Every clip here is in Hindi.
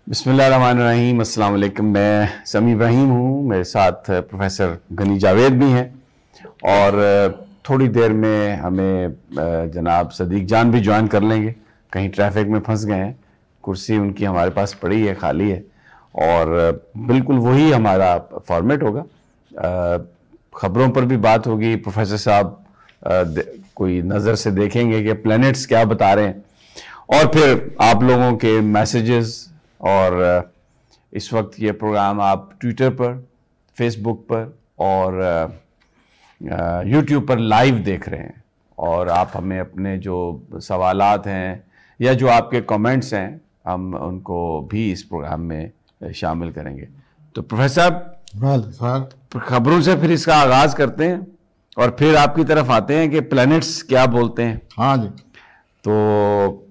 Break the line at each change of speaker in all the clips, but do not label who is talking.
बिस्मिल्लाहिर्रहमानिर्रहीम, अस्सलाम वालेकुम। मैं समी इब्राहिम हूँ, मेरे साथ प्रोफेसर गनी जावेद भी हैं और थोड़ी देर में हमें जनाब सदीक जान भी ज्वाइन कर लेंगे। कहीं ट्रैफिक में फंस गए हैं, कुर्सी उनकी हमारे पास पड़ी है, खाली है और बिल्कुल वही हमारा फॉर्मेट होगा। ख़बरों पर भी बात होगी, प्रोफेसर साहब कोई नज़र से देखेंगे कि प्लैनेट्स क्या बता रहे हैं और फिर आप लोगों के मैसेजेस। और इस वक्त ये प्रोग्राम आप ट्विटर पर, फेसबुक पर और यूट्यूब पर लाइव देख रहे हैं और आप हमें अपने जो सवालात हैं या जो आपके कमेंट्स हैं, हम उनको भी इस प्रोग्राम में शामिल करेंगे। तो प्रोफेसर साहब, खबरों से फिर इसका आगाज़ करते हैं और फिर आपकी तरफ आते हैं कि प्लैनेट्स क्या बोलते हैं।
हाँ जी।
तो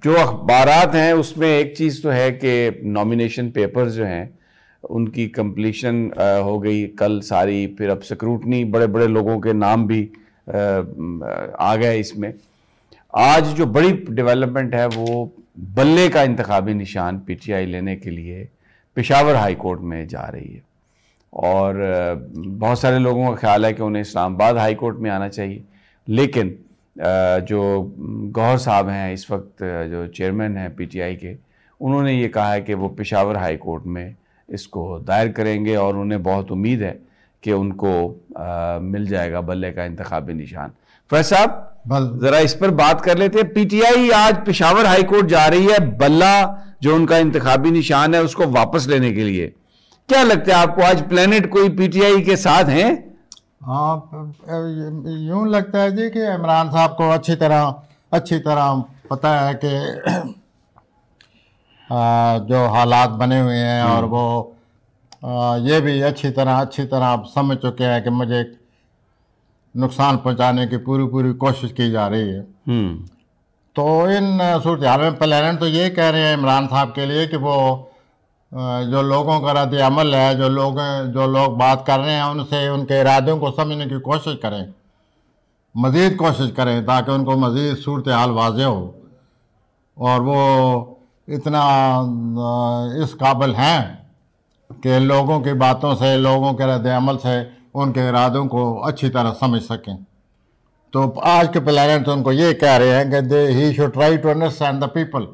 जो अखबारात हैं उसमें एक चीज़ तो है कि नॉमिनेशन पेपर्स जो हैं उनकी कंप्लीशन हो गई कल सारी, फिर अब स्क्रूटनी, बड़े बड़े लोगों के नाम भी आ गए इसमें। आज जो बड़ी डेवलपमेंट है वो बल्ले का इंतखाबी निशान पीटीआई लेने के लिए पेशावर हाई कोर्ट में जा रही है और बहुत सारे लोगों का ख्याल है कि उन्हें इस्लामाबाद हाई कोर्ट में आना चाहिए, लेकिन जो गौहर साहब हैं इस वक्त जो चेयरमैन हैं पीटीआई के, उन्होंने ये कहा है कि वो पेशावर हाई कोर्ट में इसको दायर करेंगे और उन्हें बहुत उम्मीद है कि उनको मिल जाएगा बल्ले का इंतखाबी निशान। प्रोफेसर साहब ज़रा इस पर बात कर लेते हैं। पीटीआई आज पेशावर हाई कोर्ट जा रही है बल्ला जो उनका इंतखाबी निशान है उसको वापस लेने के लिए। क्या लगता है आपको, आज प्लैनेट कोई पीटीआई के साथ हैं?
हाँ, यूँ लगता है जी कि इमरान साहब को अच्छी तरह पता है कि जो हालात बने हुए हैं और वो ये भी अच्छी तरह समझ चुके हैं कि मुझे नुकसान पहुंचाने की पूरी कोशिश की जा रही है। तो इन सूरत हाल में प्लैनेट तो ये कह रहे हैं इमरान साहब के लिए कि वो जो लोगों का रद्द अमल है, जो लोग बात कर रहे हैं उनसे उनके इरादों को समझने की कोशिश करें, मज़ीद कोशिश करें ताकि उनको मज़ीद सूरत हाल वाज़ेह हो और वो इतना इस काबिल हैं कि लोगों की बातों से, लोगों के रद्द अमल से उनके इरादों को अच्छी तरह समझ सकें। तो आज के प्लैनेट तो उनको ये कह रहे हैं कि he should try to understand the people.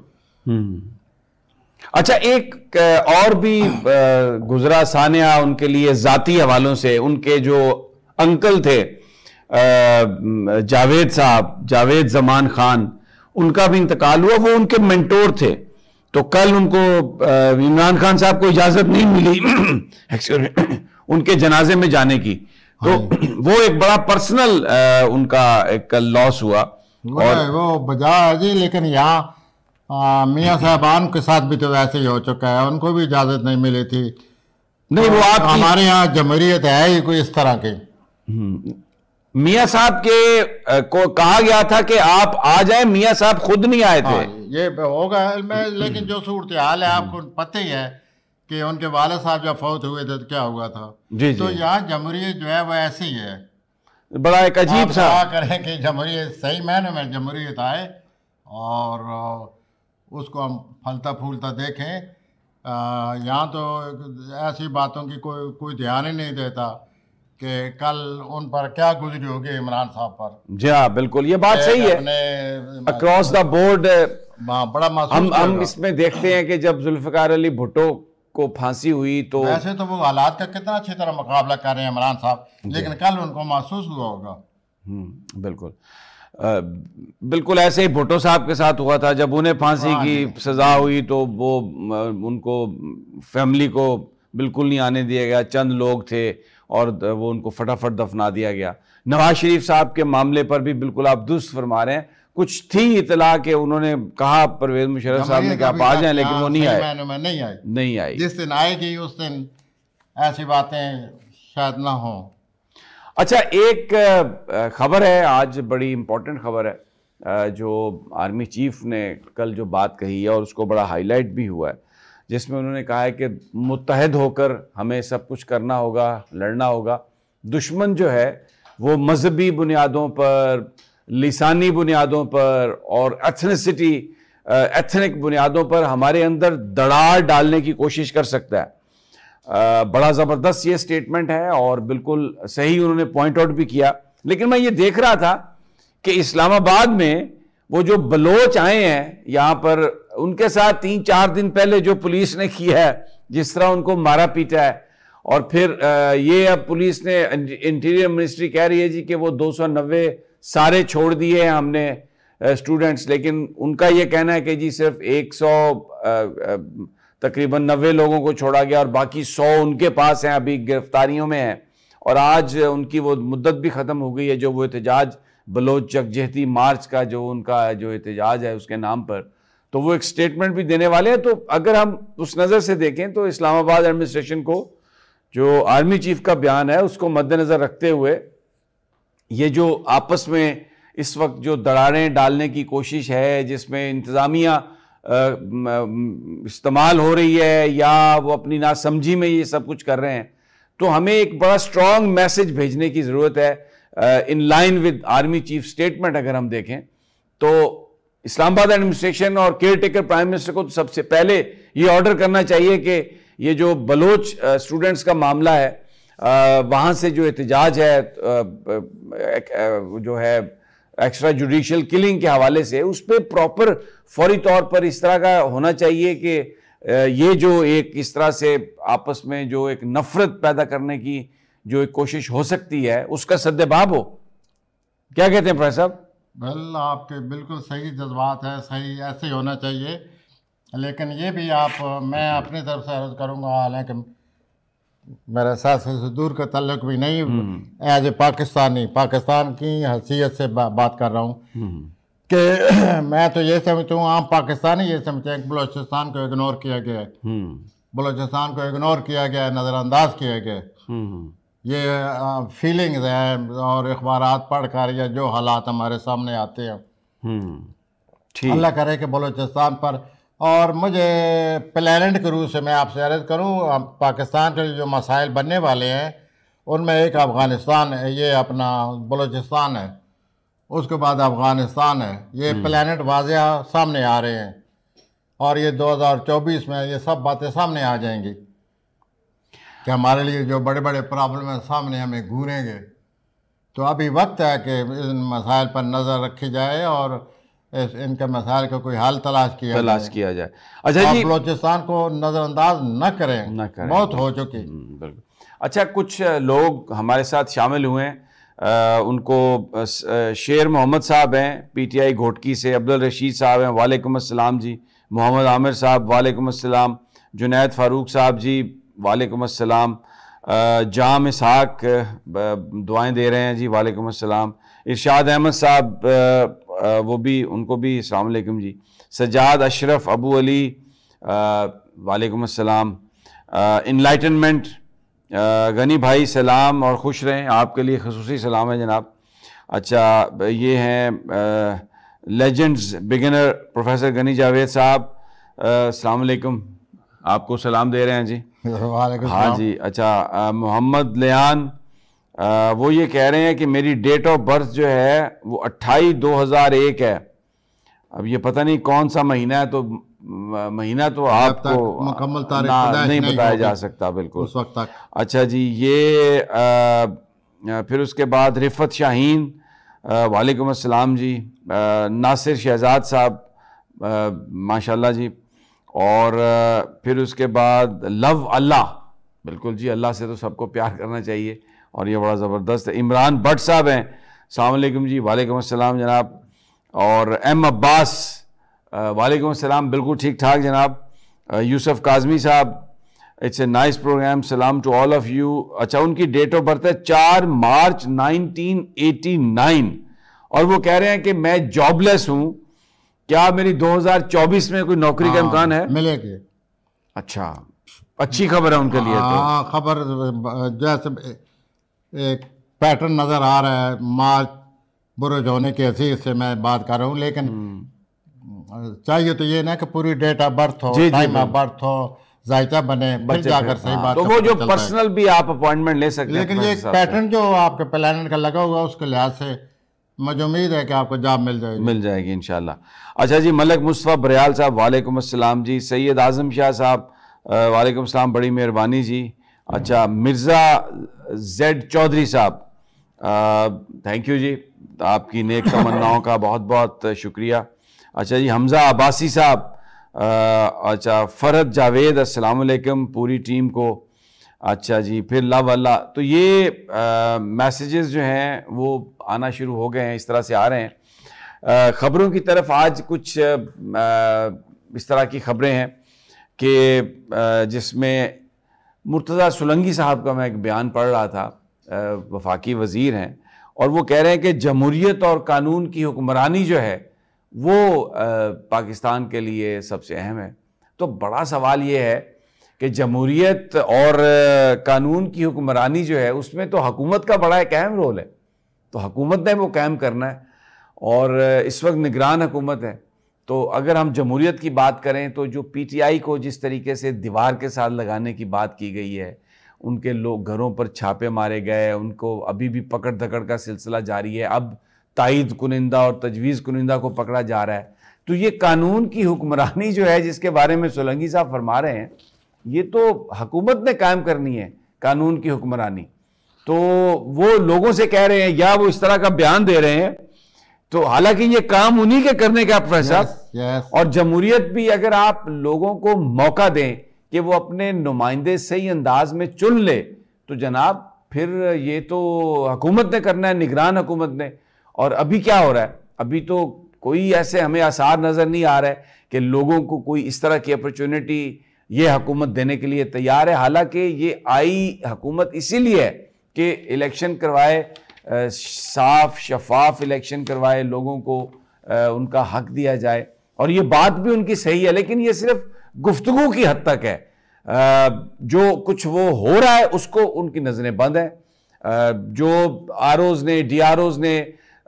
अच्छा, एक और भी गुजरा सानिया उनके लिए ज़ाती हवालों से, उनके जो अंकल थे जावेद साहब, जावेद जमान खान, उनका भी इंतकाल हुआ। वो उनके मेंटोर थे। तो कल उनको इमरान खान साहब को इजाज़त नहीं मिली उनके जनाजे में जाने की, तो वो एक बड़ा पर्सनल उनका एक कल लॉस हुआ।
और वो बजा जी, लेकिन यहाँ मियाँ साहबान के साथ भी तो वैसे ही हो चुका है, उनको भी इजाज़त नहीं मिली थी।
नहीं, वो आप
हमारे यहाँ जमहूरियत है ही कोई इस तरह की।
मियाँ साहब के को कहा गया था कि आप आ जाए, मियाँ साहब खुद नहीं आए थे।
ये होगा, लेकिन जो सूरत हाल है आपको पता ही है कि उनके वाले साहब जब फौत हुए थे तो क्या हुआ था। तो यहाँ जमहूरियत जो है वो ऐसी है,
बड़ा एक अजीब सा
करें कि जमहूरियत सही मायने में जमहूरियत आए और उसको हम फलता फूलता देखें। यहाँ तो ऐसी बातों की कोई ध्यान ही नहीं देता कि कल उन पर क्या गुजरी होगी इमरान साहब पर।
जी हाँ, बिल्कुल ये बात सही है। अक्रॉस द बोर्ड
बड़ा
हम इसमें देखते हैं कि जब जुल्फिकार अली भुट्टो को फांसी हुई तो
वैसे तो वो हालात का कितना अच्छी तरह मुकाबला कर रहे हैं इमरान साहब, लेकिन कल उनको महसूस हुआ होगा।
बिल्कुल बिल्कुल ऐसे ही भुट्टो साहब के साथ हुआ था। जब उन्हें फांसी की सज़ा हुई तो वो उनको फैमिली को बिल्कुल नहीं आने दिया गया, चंद लोग थे और वो उनको फटाफट दफना दिया गया। नवाज शरीफ साहब के मामले पर भी बिल्कुल आप दुरुस्त फरमा रहे हैं। कुछ थी इतला कि उन्होंने कहा परवेज मुशर्रफ साहब ने कि आप आ जाएं, लेकिन वो नहीं आई।
जिस दिन आएगी उस दिन ऐसी बातें शायद ना हो।
अच्छा, एक खबर है आज, बड़ी इंपॉर्टेंट खबर है, जो आर्मी चीफ ने कल जो बात कही है और उसको बड़ा हाईलाइट भी हुआ है, जिसमें उन्होंने कहा है कि मुत्तहद होकर हमें सब कुछ करना होगा, लड़ना होगा। दुश्मन जो है वो मजहबी बुनियादों पर, लिसानी बुनियादों पर और एथनिसिटी एथनिक बुनियादों पर हमारे अंदर दरार डालने की कोशिश कर सकता है। बड़ा ज़बरदस्त ये स्टेटमेंट है और बिल्कुल सही उन्होंने पॉइंट आउट भी किया। लेकिन मैं ये देख रहा था कि इस्लामाबाद में वो जो बलोच आए हैं यहाँ पर, उनके साथ 3-4 दिन पहले जो पुलिस ने किया है, जिस तरह उनको मारा पीटा है, और फिर ये अब पुलिस ने, इंटीरियर मिनिस्ट्री कह रही है जी कि वो 290 सारे छोड़ दिए हैं हमने स्टूडेंट्स, लेकिन उनका ये कहना है कि जी सिर्फ 100 तकरीबन 90 लोगों को छोड़ा गया और बाकी 100 उनके पास हैं, अभी गिरफ्तारियों में हैं। और आज उनकी वो मुद्दत भी ख़त्म हो गई है, जो वो एहतजाज बलोच जगजहती मार्च का जो उनका जो एहतजाज है उसके नाम पर, तो वो एक स्टेटमेंट भी देने वाले हैं। तो अगर हम उस नज़र से देखें तो इस्लामाबाद एडमिनिस्ट्रेशन को जो आर्मी चीफ का बयान है उसको मद्देनज़र रखते हुए ये जो आपस में इस वक्त जो दरारें डालने की कोशिश है, जिसमें इंतज़ामिया इस्तेमाल हो रही है या वो अपनी नासमझी में ये सब कुछ कर रहे हैं, तो हमें एक बड़ा स्ट्रॉन्ग मैसेज भेजने की ज़रूरत है in line with army chief statement. अगर हम देखें तो इस्लामाबाद एडमिनिस्ट्रेशन और केयर टेकर प्राइम मिनिस्टर को तो सबसे पहले ये ऑर्डर करना चाहिए कि ये जो बलोच स्टूडेंट्स का मामला है, वहाँ से जो एहतजाज है जो है एक्स्ट्रा जुडिशियल किलिंग के हवाले से, उस पर प्रॉपर फौरी तौर पर इस तरह का होना चाहिए कि ये जो एक इस तरह से आपस में जो एक नफरत पैदा करने की जो एक कोशिश हो सकती है उसका सद्देबाब हो। क्या कहते हैं प्रोफेसर साहब?
वेल, आपके बिल्कुल सही जज्बात है, सही ऐसे ही होना चाहिए। लेकिन ये भी मैं अपनी तरफ से अर्ज करूँगा, हालांकि मेरा सियासत से दूर का तल्लुक भी नहीं, एज ए पाकिस्तान की हैसियत से बात कर रहा हूँ कि मैं तो ये समझता हूँ, आम पाकिस्तानी ये समझते हैं कि बलोचिस्तान को इग्नोर किया गया है, बलोचिस्तान को इग्नोर किया गया है, नज़रअंदाज किया गया है। ये फीलिंग्स हैं और अखबारात पढ़ कर या जो हालात हमारे सामने आते हैं, अल्लाह करे कि बलोचिस्तान पर। और मुझे प्लानट के रूप से मैं आपसे अर्ज़ करूँ, पाकिस्तान के जो मसाइल बनने वाले हैं उनमें एक अफ़गानिस्तान है, ये अपना बलूचिस्तान है, उसके बाद अफ़गानिस्तान है। ये प्लानट वाज़ेह सामने आ रहे हैं और ये 2024 में ये सब बातें सामने आ जाएंगी कि हमारे लिए जो बड़े बड़े प्रॉब्लम हैं सामने हमें घूरेंगे। तो अभी वक्त है कि इन मसाइल पर नज़र रखी जाए और इनके मसाइल का कोई हल तलाश किया जाए। अच्छा जी, बलूचिस्तान को नज़रअंदाज न करें, बहुत हो चुकी।
बिल्कुल। अच्छा, कुछ लोग हमारे साथ शामिल हुए हैं, उनको शेर मोहम्मद साहब हैं PTI घोटकी से, अब्दुल रशीद साहब हैं, वालेकुम अस्सलाम जी, मोहम्मद आमिर साहब वालेकुम अस्सलाम, जुनैद फ़ारूक साहब जी वालेकुम अस्सलाम, जाम इसहाक दुआएं दे रहे हैं जी वालेकुम अस्सलाम, इरशाद अहमद साहब वो भी, उनको भी अस्सलाम वालेकुम जी, सजाद अशरफ अबू अली वालेकुम अस्सलाम, इनलाइटनमेंट गनी भाई सलाम और खुश रहें, आपके लिए खसूसी सलाम है जनाब। अच्छा, ये हैं legends beginner professor Ghani Javed साहब, अस्सलाम वालेकुम, आपको सलाम दे रहे हैं जी। हाँ जी। अच्छा, मोहम्मद लियान वो ये कह रहे हैं कि मेरी डेट ऑफ बर्थ जो है वो 28/2001 है। अब ये पता नहीं कौन सा महीना है, तो महीना तो आपको
मुकम्मल तारीख
नहीं बताया जा सकता बिल्कुल
उस वक्त तक।
अच्छा जी, ये फिर उसके बाद रिफत शाहीन वालेकुम अस्सलाम जी, नासिर शहजाद साहब माशाल्लाह जी, और फिर उसके बाद लव अल्लाह, बिल्कुल जी, अल्लाह से तो सबको प्यार करना चाहिए और ये बड़ा ज़बरदस्त है। इमरान भट्ट साहब हैं, अस्सलाम वालेकुम जी, वालेकुम अस्सलाम जनाब, और एम अब्बास वालेकुम अस्सलाम, बिल्कुल ठीक ठाक जनाब। यूसुफ काज़मी साहब, इट्स ए नाइस प्रोग्राम, सलाम टू ऑल ऑफ यू। अच्छा, उनकी डेट ऑफ बर्थ है 4 मार्च 1989 और वो कह रहे हैं कि मैं जॉबलेस हूँ, क्या मेरी 2024 में कोई नौकरी का इम्कान है?
मिलेगी।
अच्छा, अच्छी खबर है उनके लिए। तो
खबर जैसे एक पैटर्न नज़र आ रहा है, मार्च बुरुज होने की हैसियत से मैं बात कर रहा हूँ, लेकिन चाहिए तो ये ना कि पूरी डेट ऑफ बर्थ हो, टाइम ऑफ बर्थ हो, जायचा बने, फिर जाकर सही बात।
तो वो जो पर्सनल भी आप अपॉइंटमेंट ले सकते हैं,
लेकिन ये पैटर्न जो आपके प्लानट का लगा हुआ उसके लिहाज से मुझे उम्मीद है कि आपको जॉब मिल जाएगी
इंशाल्लाह। अच्छा जी, मलक मुस्तफ़ा बरियाल साहब वालेकुम अस्सलाम जी। सैयद आज़म शाह साहब वालेकुम अस्सलाम, बड़ी मेहरबानी जी। अच्छा, मिर्ज़ा जेड चौधरी साहब थैंक यू जी, आपकी नेक तमन्नाओं का बहुत बहुत शुक्रिया। अच्छा जी, हमज़ा अब्बासी साहब, अच्छा फ़रहत जावेद अस्सलाम वालेकुम पूरी टीम को। अच्छा जी, फिर लव अल्लाह। तो ये मैसेजेस जो हैं वो आना शुरू हो गए हैं, इस तरह से आ रहे हैं। ख़बरों की तरफ आज कुछ इस तरह की ख़बरें हैं कि जिसमें मुर्तज़ा सुलंगी साहब का मैं एक बयान पढ़ रहा था, वफाकी वज़ीर हैं, और वो कह रहे हैं कि जमहूरियत और कानून की हुक्मरानी जो है वो पाकिस्तान के लिए सबसे अहम है। तो बड़ा सवाल ये है कि जमहूरियत और कानून की हुक्मरानी जो है उसमें तो हुकूमत का बड़ा एक अहम रोल है, तो हुकूमत ने वो कायम करना है, और इस वक्त निगरान हुकूमत है। तो अगर हम जमहूरियत की बात करें तो जो PTI को जिस तरीके से दीवार के साथ लगाने की बात की गई है, उनके लोग घरों पर छापे मारे गए, उनको अभी भी पकड़ धकड़ का सिलसिला जारी है, अब तायद कुनिंदा और तजवीज़ कुनिंदा को पकड़ा जा रहा है। तो ये कानून की हुक्मरानी जो है जिसके बारे में सोलंकी साहब फरमा रहे हैं, ये तो हुकूमत ने कायम करनी है कानून की हुक्मरानी। तो वो लोगों से कह रहे हैं या वो इस तरह का बयान दे रहे हैं, तो हालांकि ये काम उन्हीं के करने का साहब। और जमहूरियत भी अगर आप लोगों को मौका दें कि वो अपने नुमाइंदे सही अंदाज में चुन ले, तो जनाब फिर ये तो हुकूमत ने करना है, निगरान हुकूमत ने। और अभी क्या हो रहा है, अभी तो कोई ऐसे हमें आसार नज़र नहीं आ रहा है कि लोगों को कोई इस तरह की अपॉर्चुनिटी ये हुकूमत देने के लिए तैयार है। हालांकि ये आई हुकूमत इसीलिए है कि इलेक्शन करवाए, साफ शफाफ इलेक्शन करवाए, लोगों को उनका हक दिया जाए, और ये बात भी उनकी सही है, लेकिन ये सिर्फ गुफ्तगू की हद तक है। जो कुछ वो हो रहा है उसको उनकी नज़रें बंद हैं। जो ROs ने, DROs ने,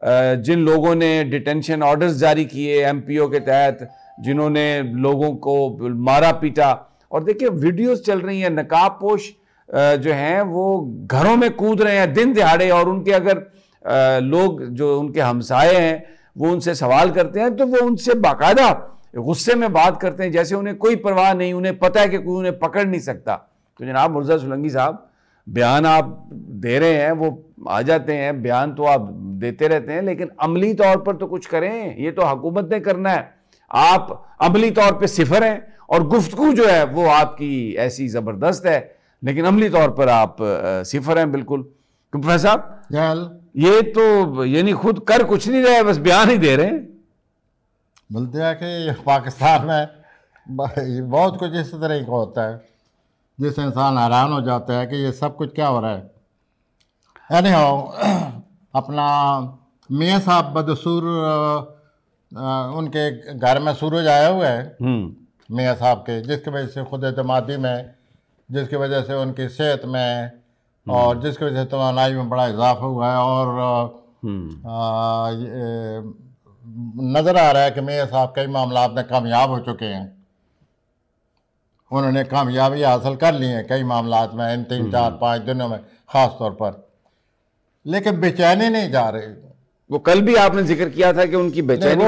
जिन लोगों ने डिटेंशन ऑर्डर्स जारी किए MPO के तहत, जिन्होंने लोगों को मारा पीटा, और देखिए वीडियोस चल रही हैं, नकाबपोश जो हैं वो घरों में कूद रहे हैं दिन दिहाड़े, और उनके अगर लोग जो उनके हमसाए हैं वो उनसे सवाल करते हैं तो वो उनसे बाकायदा गुस्से में बात करते हैं, जैसे उन्हें कोई परवाह नहीं, उन्हें पता है कि कोई उन्हें पकड़ नहीं सकता। तो जनाब मुर्तज़ा सुलंगी साहब, बयान आप दे रहे हैं, वो आ जाते हैं, बयान तो आप देते रहते हैं, लेकिन अमली तौर पर तो कुछ करें, ये तो हुकूमत ने करना है। आप अमली तौर पे सिफर हैं, और गुफ्तगू जो है वो आपकी ऐसी ज़बरदस्त है, लेकिन अमली तौर पर आप सिफर हैं बिल्कुल। प्रोफेसर साहब, ये तो यानी खुद कर कुछ नहीं रहे, बस बयान ही दे रहे हैं।
बोलते हैं कि पाकिस्तान में बहुत कुछ इस तरह का होता है जिससे इंसान हैरान हो जाता है कि ये सब कुछ क्या हो रहा है। अपना मियाँ साहब बदसूर उनके घर में सूरज आया हुआ है मियाँ साहब के, जिसकी वजह से खुद एतमादी में, जिसकी वजह से उनकी सेहत में, और जिसकी वजह से तवानाई में बड़ा इजाफा हुआ है। और नज़र आ रहा है कि मियाँ साहब कई मामलात में कामयाब हो चुके हैं, उन्होंने कामयाबी हासिल कर ली है कई मामलात में इन 3-4-5 दिनों में ख़ास तौर पर, लेकिन बेचैनी नहीं जा रही।
वो कल भी आपने जिक्र किया था कि उनकी बेचैनी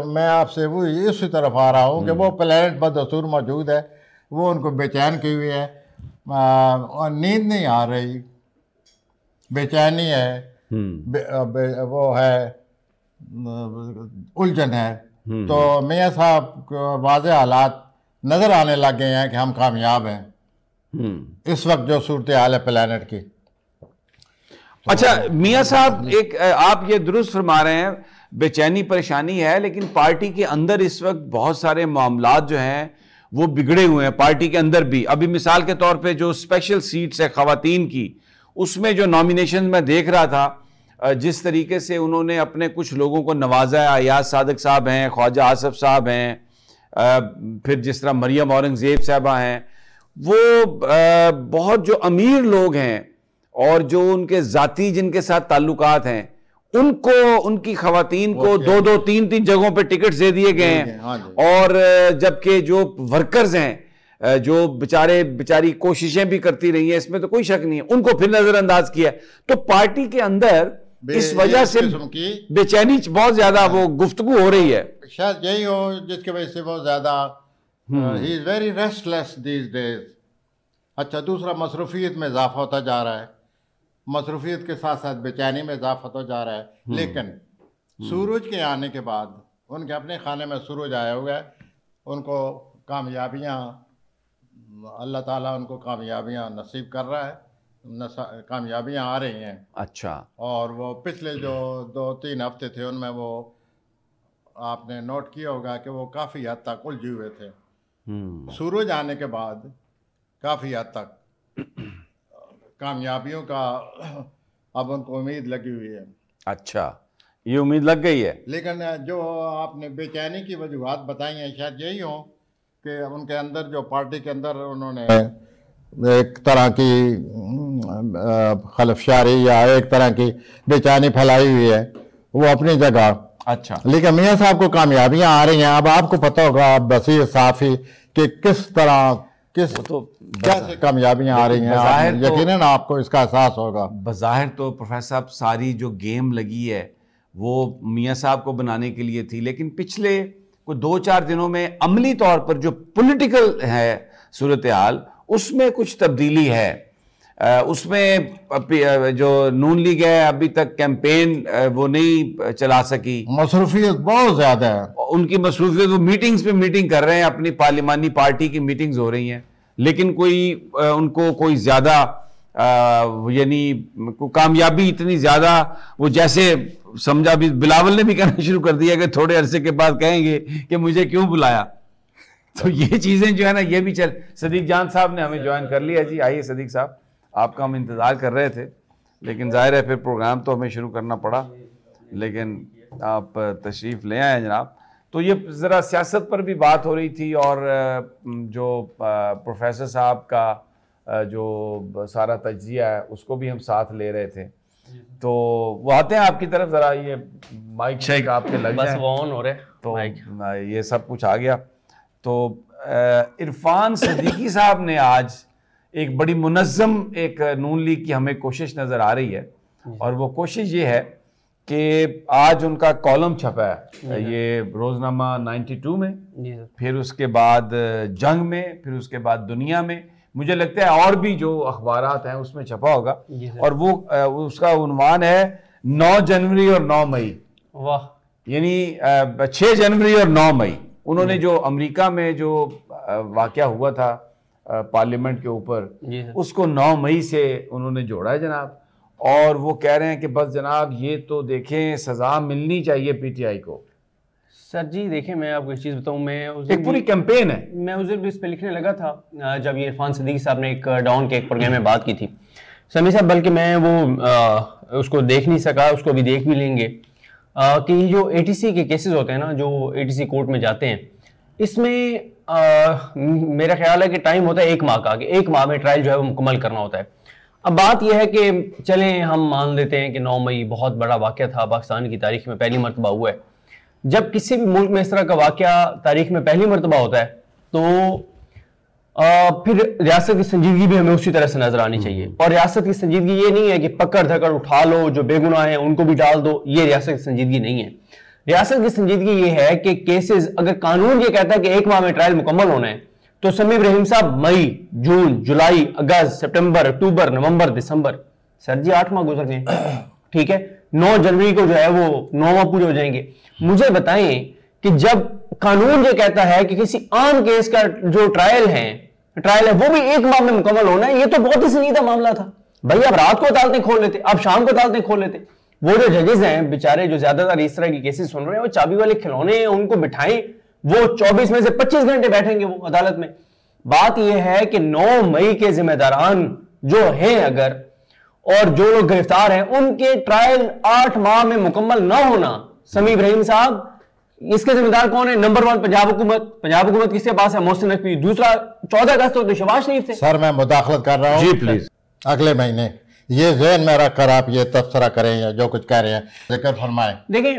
मैं आपसे वो इसी तरफ आ रहा हूँ कि वो प्लेनेट बदसूर मौजूद है, वो उनको बेचैन की हुई है, और नींद नहीं आ रही, बेचैनी है, वो है, उलझन है। तो मियाँ साहब को वाज़ेह हालात नज़र आने लग गए हैं कि हम कामयाब हैं इस वक्त जो सूरत हाल है प्लेनेट की।
अच्छा मियाँ साहब, एक आप ये दुरुस्त फरमा रहे हैं, बेचैनी परेशानी है, लेकिन पार्टी के अंदर इस वक्त बहुत सारे मामलात जो हैं वो बिगड़े हुए हैं पार्टी के अंदर भी। अभी मिसाल के तौर पे जो स्पेशल सीट्स है ख़वातीन की, उसमें जो नॉमिनेशन मैं देख रहा था, जिस तरीके से उन्होंने अपने कुछ लोगों को नवाजा है, अयाज सादिक साहब हैं, ख्वाजा आसफ साहब हैं, फिर जिस तरह मरियम औरंगजेब साहबा हैं, वो बहुत जो अमीर लोग हैं और जो उनके ज़ाती जिनके साथ ताल्लुकात हैं, उनको, उनकी ख़वातीन को 2-2, 3-3 जगहों पे टिकट्स दे दिए गए हैं। और जबकि जो वर्कर्स हैं, जो बेचारी कोशिशें भी करती रही हैं, इसमें तो कोई शक नहीं है, उनको फिर नज़रअंदाज किया। तो पार्टी के अंदर इस वजह से बेचैनी बहुत ज्यादा वो गुफ्तगू हो रही है।
शायद यही हो जिसकी वजह से बहुत ज्यादा he is very restless these days. अच्छा, दूसरा मसरूफियत में इजाफा होता जा रहा है, मसरूफियत के साथ साथ बेचैनी में इजाफा होता जा रहा है। लेकिन सूरज के आने के बाद उनके अपने खाने में सूरज आया हुआ है, उनको कामयाबियाँ, अल्लाह ताला उनको कामयाबियाँ नसीब कर रहा है, कामयाबियाँ आ रही हैं।
अच्छा।
और वो पिछले जो 2-3 हफ्ते थे उनमें वो आपने नोट किया होगा कि वो काफ़ी हद तक उलझे हुए थे। सूरज आने के बाद काफ़ी हद तक कामयाबियों का अब उनको उम्मीद लगी हुई है।
अच्छा, ये उम्मीद लग गई है।
लेकिन जो आपने बेचैनी की वजूहात बताई हैं शायद यही हो कि उनके अंदर जो पार्टी के अंदर उन्होंने एक तरह की खलफशारी या एक तरह की बेचैनी फैलाई हुई है, वो अपनी जगह।
अच्छा,
लेकिन मियाँ साहब को कामयाबियाँ आ रही हैं। अब आपको पता होगा, आप बसीर साफ़ी कि किस तरह कैसे कामयाबियाँ आ रही हैं, यकीनन आपको इसका एहसास होगा।
बज़ाहिर तो प्रोफेसर साहब सारी जो गेम लगी है वो मियाँ साहब को बनाने के लिए थी, लेकिन पिछले कोई 2-4 दिनों में अमली तौर पर जो पॉलिटिकल है सूरत हाल, उसमें कुछ तब्दीली है। उसमें जो नून लीग है अभी तक कैंपेन वो नहीं चला सकी,
मसरूफियत बहुत ज़्यादा है
उनकी मसरूफियत। वो मीटिंग्स पे मीटिंग कर रहे हैं, अपनी पार्लिमानी पार्टी की मीटिंग्स हो रही हैं, लेकिन उनको कोई ज़्यादा यानी कामयाबी इतनी ज़्यादा, वो जैसे समझा भी बिलावल ने भी कहना शुरू कर दिया कि थोड़े अरसे के बाद कहेंगे कि मुझे क्यों बुलाया। तो ये चीज़ें जो है ना, ये भी चल। सदीक जान साहब ने हमें ज्वाइन कर लिया जी। आइए सदीक साहब, आपका हम इंतज़ार कर रहे थे, लेकिन जाहिर है फिर प्रोग्राम तो हमें शुरू करना पड़ा, लेकिन आप तशरीफ़ ले आए जनाब। तो ये ज़रा सियासत पर भी बात हो रही थी, और जो प्रोफेसर साहब का जो सारा तज्जिया है उसको भी हम साथ ले रहे थे। तो वो आते हैं आपकी तरफ, ज़रा ये माइक शेक आपके लग
बस वो ऑन हो रहे
तो ये सब कुछ आ गया। तो इरफान सदीकी साहब ने आज एक बड़ी मुनज़्ज़म एक नून लीग की हमें कोशिश नज़र आ रही है, और वो कोशिश ये है कि आज उनका कॉलम छपा है ये रोज़नामा 92 में, फिर उसके बाद जंग में, फिर उसके बाद दुनिया में, मुझे लगता है और भी जो अखबारात हैं उसमें छपा होगा। और वो उसका उन्वान है 9 जनवरी और 9 मई।
वाह,
यानी 6 जनवरी और 9 मई उन्होंने जो अमेरिका में जो वाक़या हुआ था पार्लियामेंट के ऊपर, उसको 9 मई से उन्होंने जोड़ा है जनाब। और वो कह रहे हैं कि बस जनाब ये तो देखें, सज़ा मिलनी चाहिए पीटीआई को।
सर जी देखें, मैं आपको एक चीज़ बताऊं, मैं
एक पूरी कैंपेन है।
मैं उस दिन भी इस पर लिखने लगा था जब ये इरफान सदीकी साहब ने एक डाउन के एक प्रोग्राम में बात की थी समी साहब, बल्कि मैं वो उसको देख नहीं सका, उसको भी देख भी लेंगे कि जो एटीसी के केसेस होते हैं ना, जो एटीसी कोर्ट में जाते हैं, इसमें मेरा ख्याल है कि टाइम होता है 1 माह का, कि 1 माह में ट्रायल जो है वो मुकम्मल करना होता है। अब बात यह है कि चलें हम मान लेते हैं कि 9 मई बहुत बड़ा वाक़या था, पाकिस्तान की तारीख में पहली मरतबा हुआ है। जब किसी भी मुल्क में इस तरह का वाक़या तारीख में पहली मरतबा होता है तो फिर रियासत की संजीदगी भी हमें उसी तरह से नजर आनी चाहिए। और रियासत की संजीदगी ये नहीं है कि पकड़ धकड़ उठा लो, जो बेगुनाह हैं उनको भी डाल दो, ये रियासत की संजीदगी नहीं है। रियासत की संजीदगी ये है कि केसेस, अगर कानून ये कहता है कि 1 माह में ट्रायल मुकम्मल होना है, तो समी इब्राहिम साहब मई, जून, जुलाई, अगस्त, सितंबर, अक्टूबर, नवंबर, दिसंबर, सर जी 8 माह गुजर गए, ठीक है। 9 जनवरी को जो है वो 9 माह पूरे हो जाएंगे। मुझे बताएं कि जब कानून ये कहता है कि किसी आम केस का जो ट्रायल है वो भी 1 माह में मुकम्मल होना है, ये तो बहुत ही संजीदा मामला था भाई। आप रात को अदालतें खोल लेते, आप शाम को अदालतें खोल लेते। वो जो जजेस हैं बेचारे, जो ज्यादातर इस तरह की केसेस सुन रहे हैं, वो चाबी वाले खिलौने हैं, उनको बिठाएं, वो 24 में से 25 घंटे बैठेंगे वो अदालत में। बात यह है कि 9 मई के जिम्मेदारान जो हैं अगर, और जो लोग गिरफ्तार हैं, उनके ट्रायल 8 माह में मुकम्मल ना होना, समी इब्राहिम साहब, इसके जिम्मेदार कौन है? नंबर 1 पंजाब हुकूमत। पंजाब हुकूमत किसके पास है? मोहसिन नकवी। दूसरा 14 अगस्त तो शहबाज शरीफ थे।
सर मैं मुदाखलत कर रहा हूँ
जी प्लीज।
अगले महीने ये ज़हन में रखकर आप ये तबसरा करें या जो कुछ कह रहे हैं जिक्र फरमाएं।
देखिए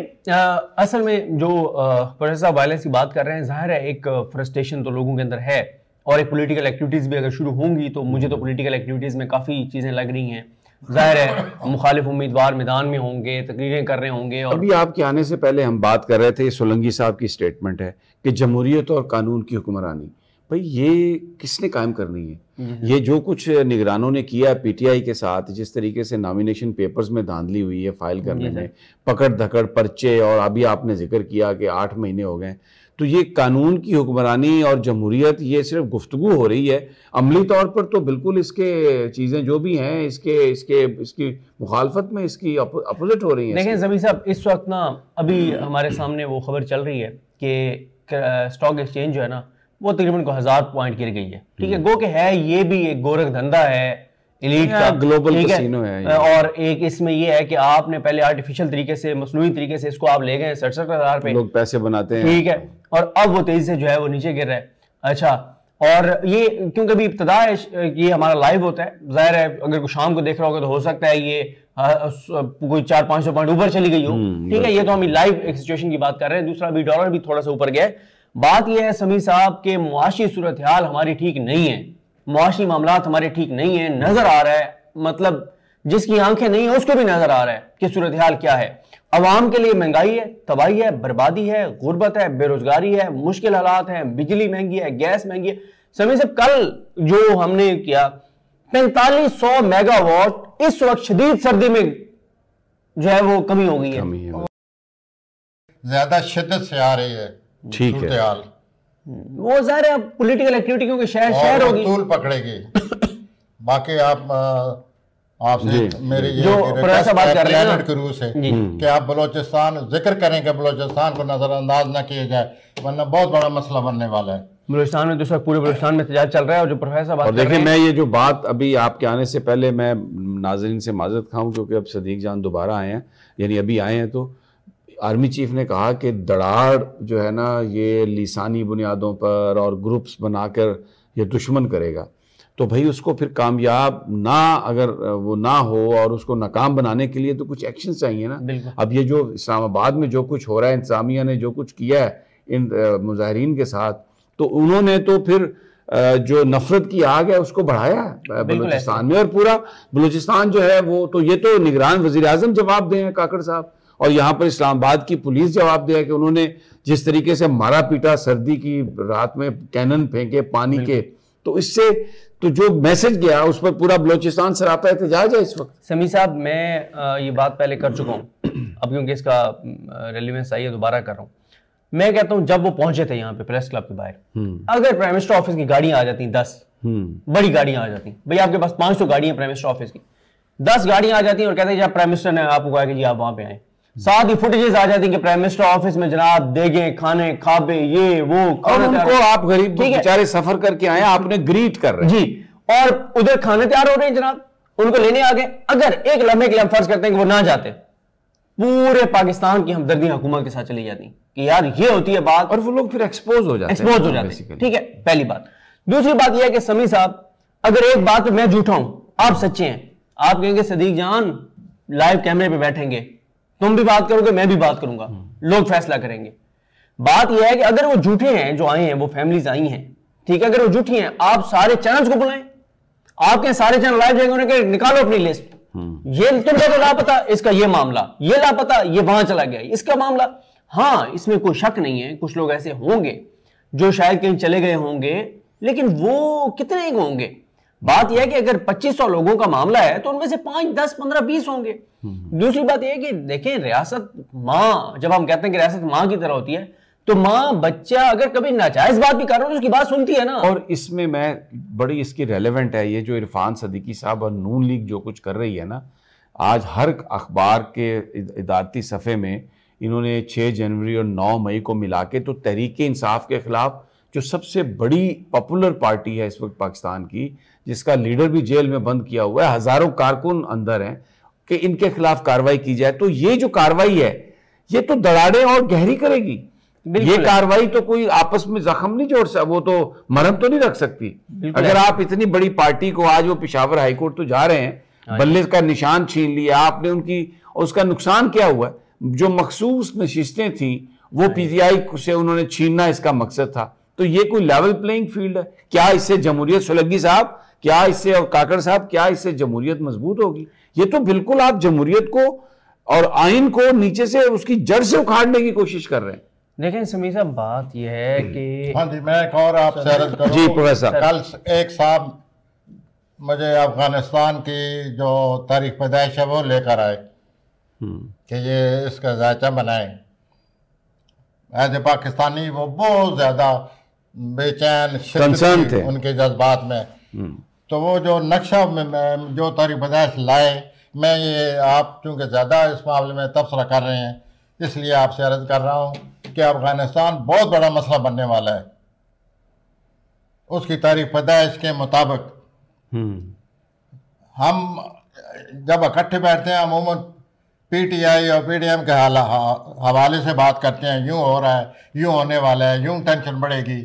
असल में जो प्रोफेसर साहब वायलेंस की बात कर रहे हैं, जाहिर है एक फ्रस्ट्रेशन तो लोगों के अंदर है, और एक पॉलिटिकल एक्टिविटीज़ भी अगर शुरू होंगी तो मुझे तो पॉलिटिकल एक्टिविटीज़ में काफ़ी चीज़ें लग रही हैं। जाहिर है मुखालिफ उम्मीदवार मैदान में होंगे, तकरीरें कर रहे होंगे। और
अभी आपके आने से पहले हम बात कर रहे थे, सोलंकी साहब की स्टेटमेंट है कि जमहूरियत और कानून की हुक्मरानी, भाई ये किसने कायम करनी है? ये जो कुछ निगरानों ने किया पीटीआई के साथ, जिस तरीके से नॉमिनेशन पेपर्स में धांधली हुई है फाइल करने में, पकड़ धकड़ पर्चे, और अभी आपने जिक्र किया कि 8 महीने हो गए, तो ये कानून की हुक्मरानी और जमहूरियत, ये सिर्फ गुफ्तगू हो रही है। अमली तौर पर तो बिल्कुल इसके चीज़ें जो भी हैं इसकी मुखालफत में इसकी अपोजिट हो रही हैं।
देखें ज़मीर साहब, इस वक्त ना अभी हमारे सामने वो खबर चल रही है कि स्टॉक एक्सचेंज जो है ना वो तकरीबन को 1000 पॉइंट गिर गई है। ठीक है, गो के है ये भी एक गोरख धंधा है एलीट का,
ग्लोबल कैसीनो है।
और एक इसमें ये है कि आपने पहले आर्टिफिशियल तरीके से, मसनूई तरीके से इसको आप ले गए 67,000 पे,
लोग पैसे बनाते हैं,
ठीक है, और अब वो तेजी से जो है वो नीचे गिर रहा है। अच्छा, और ये क्योंकि अभी इब्तिदा है, ये हमारा लाइव होता है, जाहिर है अगर कोई शाम को देख रहा होगा तो हो सकता है ये कोई 400-500 पॉइंट ऊपर चली गई हो। ठीक है, ये तो हम लाइव एक सिचुएशन की बात कर रहे हैं। दूसरा, अभी डॉलर भी थोड़ा सा ऊपर गया है। बात यह है समीर साहब के मुआशी सूरत हाल हमारी ठीक नहीं है, मुआशी मामलात हमारे ठीक नहीं है, नजर आ रहा है, मतलब जिसकी आंखें नहीं है उसको भी नजर आ रहा है कि सूरत हाल क्या है। अवाम के लिए महंगाई है, तबाही है, बर्बादी है, गुर्बत है, बेरोजगारी है, मुश्किल हालात हैं, बिजली महंगी है, गैस महंगी है। समीर साहब, कल जो हमने किया 4500 मेगावाट इस वक्त शदीद सर्दी में जो है वो कमी हो गई है,
ज्यादा शिद्दत से आ रही है।
ठीक है,
वो ज़ाहिर है पॉलिटिकल एक्टिविटी क्योंकि शहर होगी,
तूल पकड़ेगी। बाकी आपसे मेरी ये
जो प्रोफेसर बात कर रहे हैं
के रूस है कि आप बलोचिस्तान जिक्र करें कि बलोचिस्तान को नजरअंदाज न किया जाए, वरना बहुत बड़ा मसला बनने वाला है।
बलूचिस्तान में तो पूरे बलूचिस्तान में एहतजाज चल रहा है। और जो प्रोफेसर बात कर रहे हैं,
देखिए, मैं ये जो बात अभी आपके आने से पहले मैं नाज़रीन से माजरत खाऊं क्योंकि अब सदीक जान दोबारा आए हैं, यानी अभी आए हैं, तो आर्मी चीफ ने कहा कि दड़ाड़ जो है ना ये लिसानी बुनियादों पर और ग्रुप्स बनाकर ये दुश्मन करेगा, तो भाई उसको फिर कामयाब ना अगर वो ना हो और उसको नाकाम बनाने के लिए तो कुछ एक्शन चाहिए ना। अब ये जो इस्लामाबाद में जो कुछ हो रहा है, इंतजामिया ने जो कुछ किया है इन मुजाहिरीन के साथ, तो उन्होंने तो फिर जो नफरत की आग है उसको बढ़ाया बलूचिस्तान में, और पूरा बलूचिस्तान जो है वो, तो ये तो निगरान वज़ीर आज़म जवाब दे हैं काकड़ साहब, और यहाँ पर इस्लामाबाद की पुलिस जवाब दे कि उन्होंने जिस तरीके से मारा पीटा सर्दी की रात में, कैनन फेंके पानी के, तो इससे तो जो मैसेज गया उस पर पूरा बलूचिस्तान सरापा एहतजाज है इस वक्त।
समी साहब, मैं ये बात पहले कर चुका हूँ, अब क्योंकि इसका रेलिवेंस आई है दोबारा कर रहा हूँ। मैं कहता हूँ जब वो पहुंचे थे यहाँ पे प्रेस क्लब के बाहर, अगर प्राइम मिनिस्टर ऑफिस की गाड़ियां आ जाती 10 बड़ी गाड़ियां आ जाती, भाई आपके पास 500 गाड़ियां प्राइम मिनिस्टर ऑफिस की, 10 गाड़ियां आ जाती और कहते हैं जब प्राइम मिनिस्टर ने आपको कहा कि जी आप वहां पे आए, साथ ही फुटेजेस आ जाती कि प्राइम मिनिस्टर ऑफिस में जनाब देगे खाने खाबे ये वो,
और उनको आप गरीब बेचारे सफर करके आए, आपने ग्रीट कर रहे
हैं जी, और उधर खाने तैयार हो रहे हैं जनाब, उनको लेने आ गए। अगर एक लम्हे के लिए हम फर्ज करते हैं कि वो ना जाते, पूरे पाकिस्तान की हमदर्दियां हुकूमत के साथ चली जाती कि यार ये होती है बात,
और वो लोग फिर एक्सपोज हो जाते।
ठीक है, पहली बात। दूसरी बात यह है कि समी साहब, अगर एक बात मैं झूठा हूं, आप सच्चे हैं, आप कहेंगे सदीक जान लाइव कैमरे पे बैठेंगे, तुम भी बात करोगे मैं भी बात करूंगा, लोग फैसला करेंगे। बात यह है कि अगर वो झूठे हैं, जो आए हैं वो फैमिलीज आई हैं, ठीक है, अगर वो झूठी हैं, आप सारे चैनल्स को बुलाएं, आपके सारे चैनल लाइव जाएंगे, उन्हें निकालो अपनी लिस्ट, ये तुमको तो लापता, इसका ये मामला, ये लापता, ये वहां चला गया, इसका मामला। हाँ, इसमें कोई शक नहीं है, कुछ लोग ऐसे होंगे जो शायद कहीं चले गए होंगे, लेकिन वो कितने ही होंगे। बात यह है कि अगर 2500 लोगों का मामला है तो उनमें से 5, 10, 15, 20 होंगे। दूसरी बात यह है कि देखें, रियासत माँ, जब हम कहते हैं कि रियासत माँ की तरह होती है, तो माँ बच्चा अगर कभी नाजायज बात भी कर रहा हो तो उसकी बात सुनती है ना।
और इसमें मैं बड़ी इसकी रेलेवेंट है ये जो इरफान सदीकी साहब और नून लीग जो कुछ कर रही है ना, आज हर अखबार के इदारती सफ़े में इन्होंने 6 जनवरी और 9 मई को मिला के तो तहरीक इंसाफ के खिलाफ, जो सबसे बड़ी पॉपुलर पार्टी है इस वक्त पाकिस्तान की, जिसका लीडर भी जेल में बंद किया हुआ है, हज़ारों कारकुन अंदर हैं, कि इनके खिलाफ कार्रवाई की जाए। तो ये जो कार्रवाई है ये तो दरारें और गहरी करेगी। ये कार्रवाई तो कोई आपस में जख्म नहीं जोड़ सकती, वो तो मरहम तो नहीं रख सकती। अगर आप इतनी बड़ी पार्टी को, आज वो पेशावर हाईकोर्ट तो जा रहे हैं, बल्ले का निशान छीन लिया आपने उनकी, उसका नुकसान क्या हुआ? जो मखसूस नशिस्तें थी वो पीटीआई से उन्होंने छीनना इसका मकसद था। तो ये कोई लेवल प्लेइंग फील्ड है क्या? इससे जमहूरियत, सोलंकी साहब क्या इससे, और काकड़ साहब, क्या इससे जमहूरियत मजबूत होगी? ये तो बिल्कुल आप जमहूरियत को और आइन को नीचे से उसकी जड़ से उखाड़ने की कोशिश कर रहे हैं।
लेकिन समीर साहब बात यह है कि
हाँ जी, मैं एक और आपसे अर्ज करूं।
जी प्रोफेसर।
कल एक साहब मुझे अफगानिस्तान की जो तारीख पैदाइश है वो लेकर आए कि ये इसका जायचा बनाए। एज ए पाकिस्तानी वो बहुत ज़्यादा बेचैन
कंसर्न थे
उनके जज्बात में। तो वो जो नक्शा में जो तारीख पैदाइश लाए, मैं ये आप चूँकि ज़्यादा इस मामले में तबसरा कर रहे हैं इसलिए आपसे अर्ज कर रहा हूँ कि अफगानिस्तान बहुत बड़ा मसला बनने वाला है। उसकी तारीख पैदाइश के मुताबिक हम जब इकट्ठे बैठते हैं अमूमन पीटीआई और पीडीएम के हवाले से बात करते हैं, यूं हो रहा है, यूं होने वाला है, यूं टेंशन बढ़ेगी,